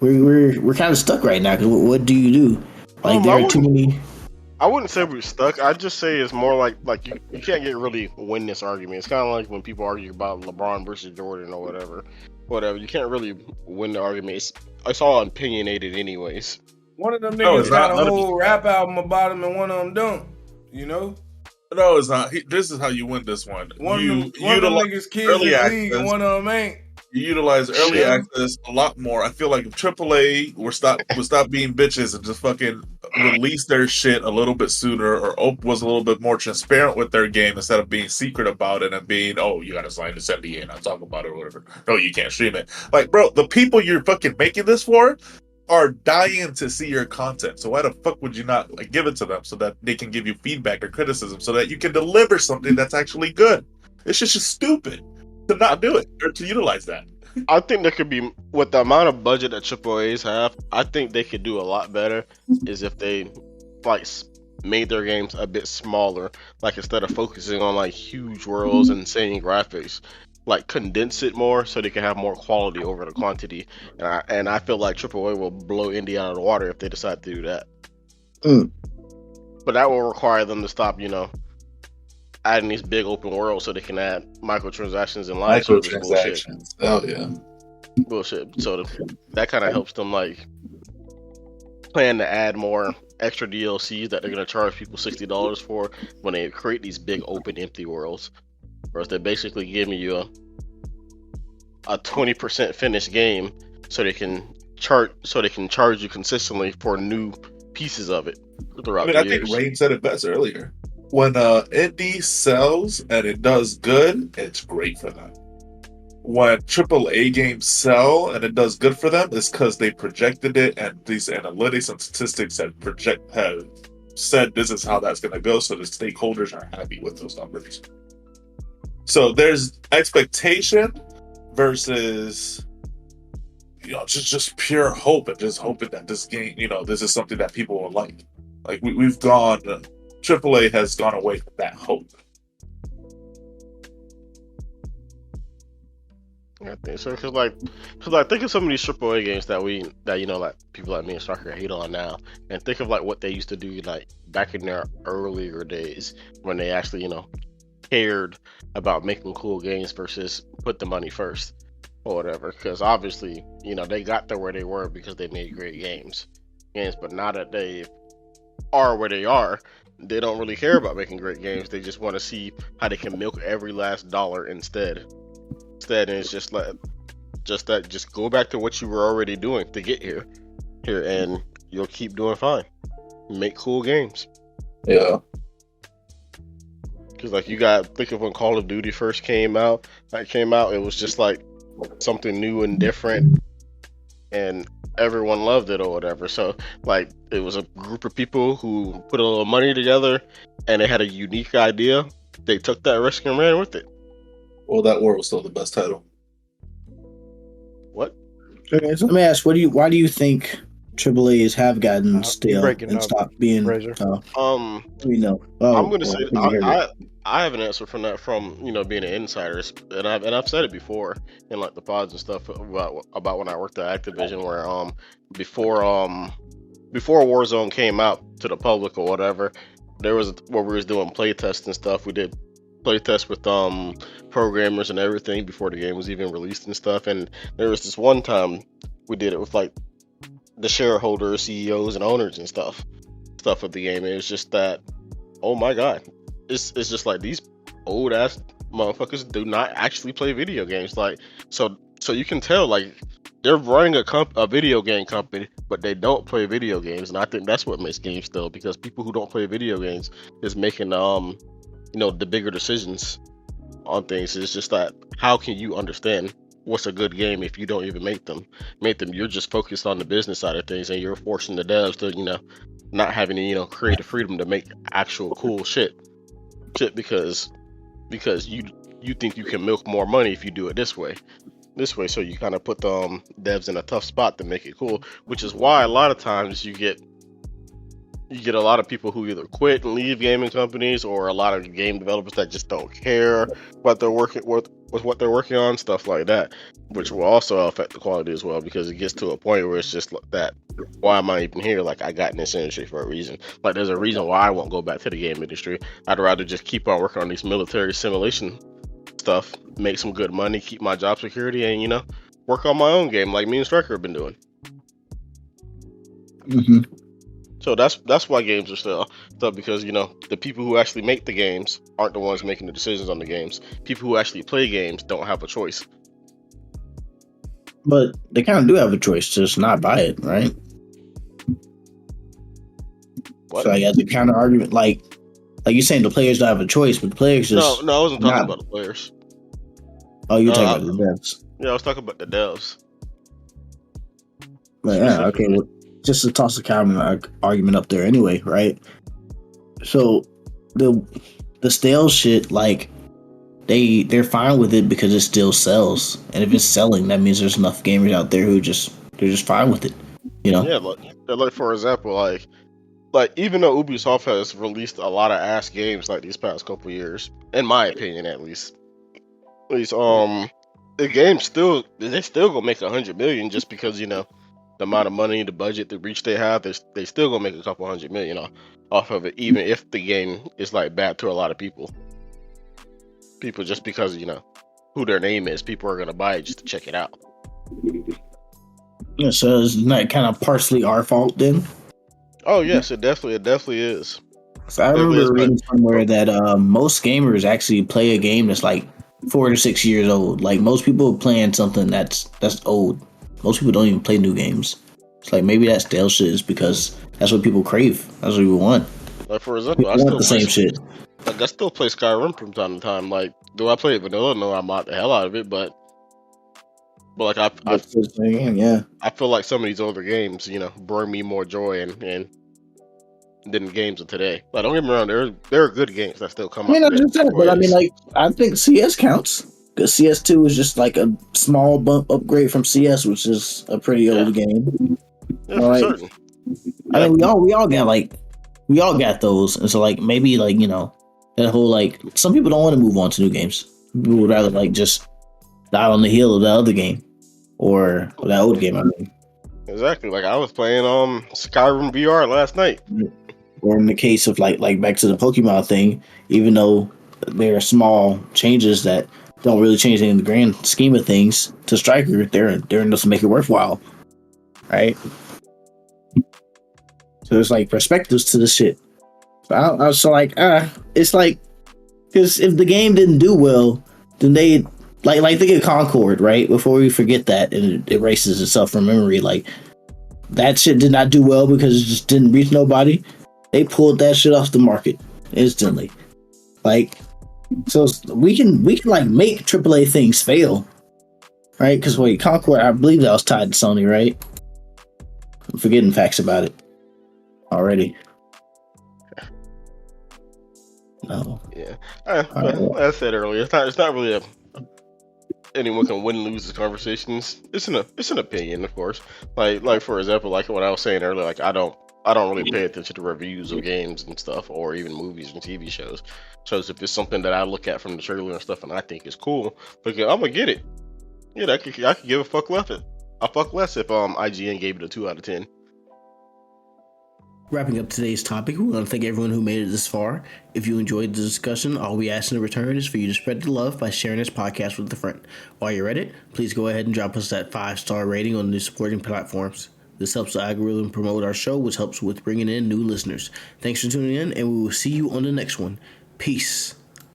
[SPEAKER 1] We're kind of stuck right now because what do you do? Like there are too many.
[SPEAKER 3] I wouldn't say we're stuck. I'd just say it's more like you can't really win this argument. It's kind of like when people argue about LeBron versus Jordan or whatever. You can't really win the argument. It's all opinionated anyways.
[SPEAKER 5] One of them
[SPEAKER 4] No,
[SPEAKER 5] niggas
[SPEAKER 4] it's
[SPEAKER 5] got
[SPEAKER 4] not.
[SPEAKER 5] a
[SPEAKER 4] None of
[SPEAKER 5] whole rap album about him, and one of them don't. You know,
[SPEAKER 4] No, it's not. This is how you win this one.
[SPEAKER 5] one
[SPEAKER 4] You
[SPEAKER 5] of them
[SPEAKER 4] utilize
[SPEAKER 5] niggas kids in
[SPEAKER 4] early
[SPEAKER 5] the league, and
[SPEAKER 4] access.
[SPEAKER 5] one of them ain't.
[SPEAKER 4] You utilize early
[SPEAKER 3] Shit.
[SPEAKER 4] access a lot more. I feel like if AAA would stop being bitches and just fucking release their shit a little bit sooner, or was a little bit more transparent with their game instead of being secret about it and being, oh, you gotta sign this NDA and not talk about it or whatever. No, you can't stream it. Like, bro, the people you're fucking making this for are dying to see your content. So why the fuck would you not like give it to them so that they can give you feedback or criticism so that you can deliver something that's actually good? It's just stupid to not do it or to utilize that.
[SPEAKER 3] I think there could be, with the amount of budget that AAA's have, I think they could do a lot better is if they like made their games a bit smaller. Like instead of focusing on like huge worlds and insane graphics, like condense it more so they can have more quality over the quantity. And I feel like AAA will blow indie out of the water if they decide to do that. But that will require them to stop, adding these big open worlds so they can add microtransactions and live service bullshit.
[SPEAKER 4] Oh yeah.
[SPEAKER 3] Bullshit. So that kind of helps them like plan to add more extra DLCs that they're gonna charge people $60 for when they create these big open empty worlds. Whereas they're basically giving you a 20% finished game so they can charge you consistently for new pieces of it throughout the
[SPEAKER 4] I
[SPEAKER 3] years.
[SPEAKER 4] think Rain said it best earlier. When indie sells and it does good, it's great for them. When AAA games sell and it does good for them, it's because they projected it and these analytics and statistics have said this is how that's going to go, so the stakeholders are happy with those numbers. So there's expectation versus just pure hope and just hoping that this game, this is something that people will like. Like we've gone. AAA has gone away from that hope.
[SPEAKER 3] I think so, cause think of some of these AAA games that like people like me and Stalker hate on now, and think of like what they used to do like back in their earlier days when they actually cared about making cool games versus put the money first or whatever. Because obviously they got there where they were because they made great games, but now that they are where they are, they don't really care about making great games. They just want to see how they can milk every last dollar instead. And it's just go back to what you were already doing to get here, and you'll keep doing fine. Make cool games.
[SPEAKER 4] Yeah.
[SPEAKER 3] Because think of when Call of Duty first came out. It was just like something new and different, and everyone loved it or whatever. So like it was a group of people who put a little money together and they had a unique idea. They took that risk and ran with it.
[SPEAKER 4] Well, that war was still the best title.
[SPEAKER 3] What?
[SPEAKER 1] Okay, so let me ask, why do you think AAAs have gotten stale
[SPEAKER 2] breaking
[SPEAKER 1] and
[SPEAKER 2] up,
[SPEAKER 1] stopped being
[SPEAKER 2] Fraser.
[SPEAKER 3] I'm gonna say
[SPEAKER 1] we can hear
[SPEAKER 3] I have an answer from that from being an insider, and I've said it before in like the pods and stuff about when I worked at Activision, where before Warzone came out to the public or whatever, there was where we was doing playtests and stuff. We did playtests with programmers and everything before the game was even released and stuff. And there was this one time we did it with like the shareholders, CEOs, and owners and stuff of the game. And it was just that, oh my god, it's just like these old ass motherfuckers do not actually play video games. Like so you can tell like they're running a video game company, but they don't play video games. And I think that's what makes games stale, because people who don't play video games is making the bigger decisions on things. It's just that, how can you understand what's a good game if you don't even make them? You're just focused on the business side of things, and you're forcing the devs to not having any creative freedom to make actual cool shit because you think you can milk more money if you do it this way. So you kind of put the devs in a tough spot to make it cool, which is why a lot of times you get a lot of people who either quit and leave gaming companies, or a lot of game developers that just don't care what they're working with what they're working on, stuff like that, which will also affect the quality as well, because it gets to a point where it's just like that, why am I even here? Like, I got in this industry for a reason. Like, there's a reason why I won't go back to the game industry. I'd rather just keep on working on these military simulation stuff, make some good money, keep my job security, and work on my own game like me and Striker have been doing.
[SPEAKER 1] Mm-hmm.
[SPEAKER 3] So that's why games are still because the people who actually make the games aren't the ones making the decisions on the games. People who actually play games don't have a choice.
[SPEAKER 1] But they kind of do have a choice to just not buy it, right?
[SPEAKER 3] What?
[SPEAKER 1] So I guess the counter argument, like you're saying, the players don't have a choice, but the players just
[SPEAKER 3] No, I wasn't talking
[SPEAKER 1] not.
[SPEAKER 3] about the players.
[SPEAKER 1] Oh, you're talking
[SPEAKER 3] I-
[SPEAKER 1] about the devs.
[SPEAKER 3] Yeah, I was talking about the devs.
[SPEAKER 1] But yeah, okay. Well, just to toss the counter argument up there, anyway, right? So the stale shit, like they're fine with it because it still sells, and if it's selling, that means there's enough gamers out there who they're just fine with it, you know?
[SPEAKER 3] Yeah, like for example, like even though Ubisoft has released a lot of ass games like these past couple years, in my opinion at least the game they still gonna make 100 million just because the amount of money, the budget, the reach they have, they still gonna make a couple 100 million off of it, even if the game is like bad to a lot of people. People just because who their name is, people are gonna buy it just to check it out.
[SPEAKER 1] Yeah, so it's not kind of partially our fault then.
[SPEAKER 3] Oh yes, it definitely is.
[SPEAKER 1] So I remember reading somewhere that most gamers actually play a game that's like 4 to 6 years old. Like most people playing something that's old. Most people don't even play new games. It's like maybe that stale shit is because that's what people crave. That's what we want.
[SPEAKER 3] Like for example,
[SPEAKER 1] People want the same shit.
[SPEAKER 3] Like I still play Skyrim from time to time. Like, do I play it vanilla? No, I mod the hell out of it, but like I feel like some of these older games, bring me more joy and than the games of today. Like, don't get me wrong, there are good games that still come out.
[SPEAKER 1] I mean, I just said, but I mean, like, I think CS counts because CS2 is just like a small bump upgrade from CS, which is a pretty old game.
[SPEAKER 3] Yeah, for certain.
[SPEAKER 1] I mean, we all got those, and so like maybe like that whole like some people don't want to move on to new games. People would rather like just die on the heel of the other game or that old game. I mean,
[SPEAKER 3] exactly. Like I was playing Skyrim VR last night.
[SPEAKER 1] Or in the case of like back to the Pokemon thing, even though there are small changes that don't really change in the grand scheme of things, to Striker, they're enough to make it worthwhile, right? So there's like perspectives to the shit. It's like because if the game didn't do well, then they like think of Concord, right? Before we forget that and it erases itself from memory, like that shit did not do well because it just didn't reach nobody. They pulled that shit off the market instantly. Like, so we can like make AAA things fail, right? Because Concord, I believe that was tied to Sony, right? I'm forgetting facts about it already. No.
[SPEAKER 3] Yeah. Like I said earlier, it's not really anyone can win and lose this conversation. It's an opinion, of course. Like for example, like what I was saying earlier, like I don't really pay attention to reviews of games and stuff, or even movies and TV shows. So if it's something that I look at from the trailer and stuff, and I think is cool, like I'm gonna get it. Yeah, I could give a fuck less if IGN gave it a 2 out of 10.
[SPEAKER 1] Wrapping up today's topic, we want to thank everyone who made it this far. If you enjoyed the discussion, all we ask in return is for you to spread the love by sharing this podcast with a friend. While you're at it, please go ahead and drop us that 5-star rating on the supporting platforms. This helps the algorithm promote our show, which helps with bringing in new listeners. Thanks for tuning in, and we will see you on the next one. Peace.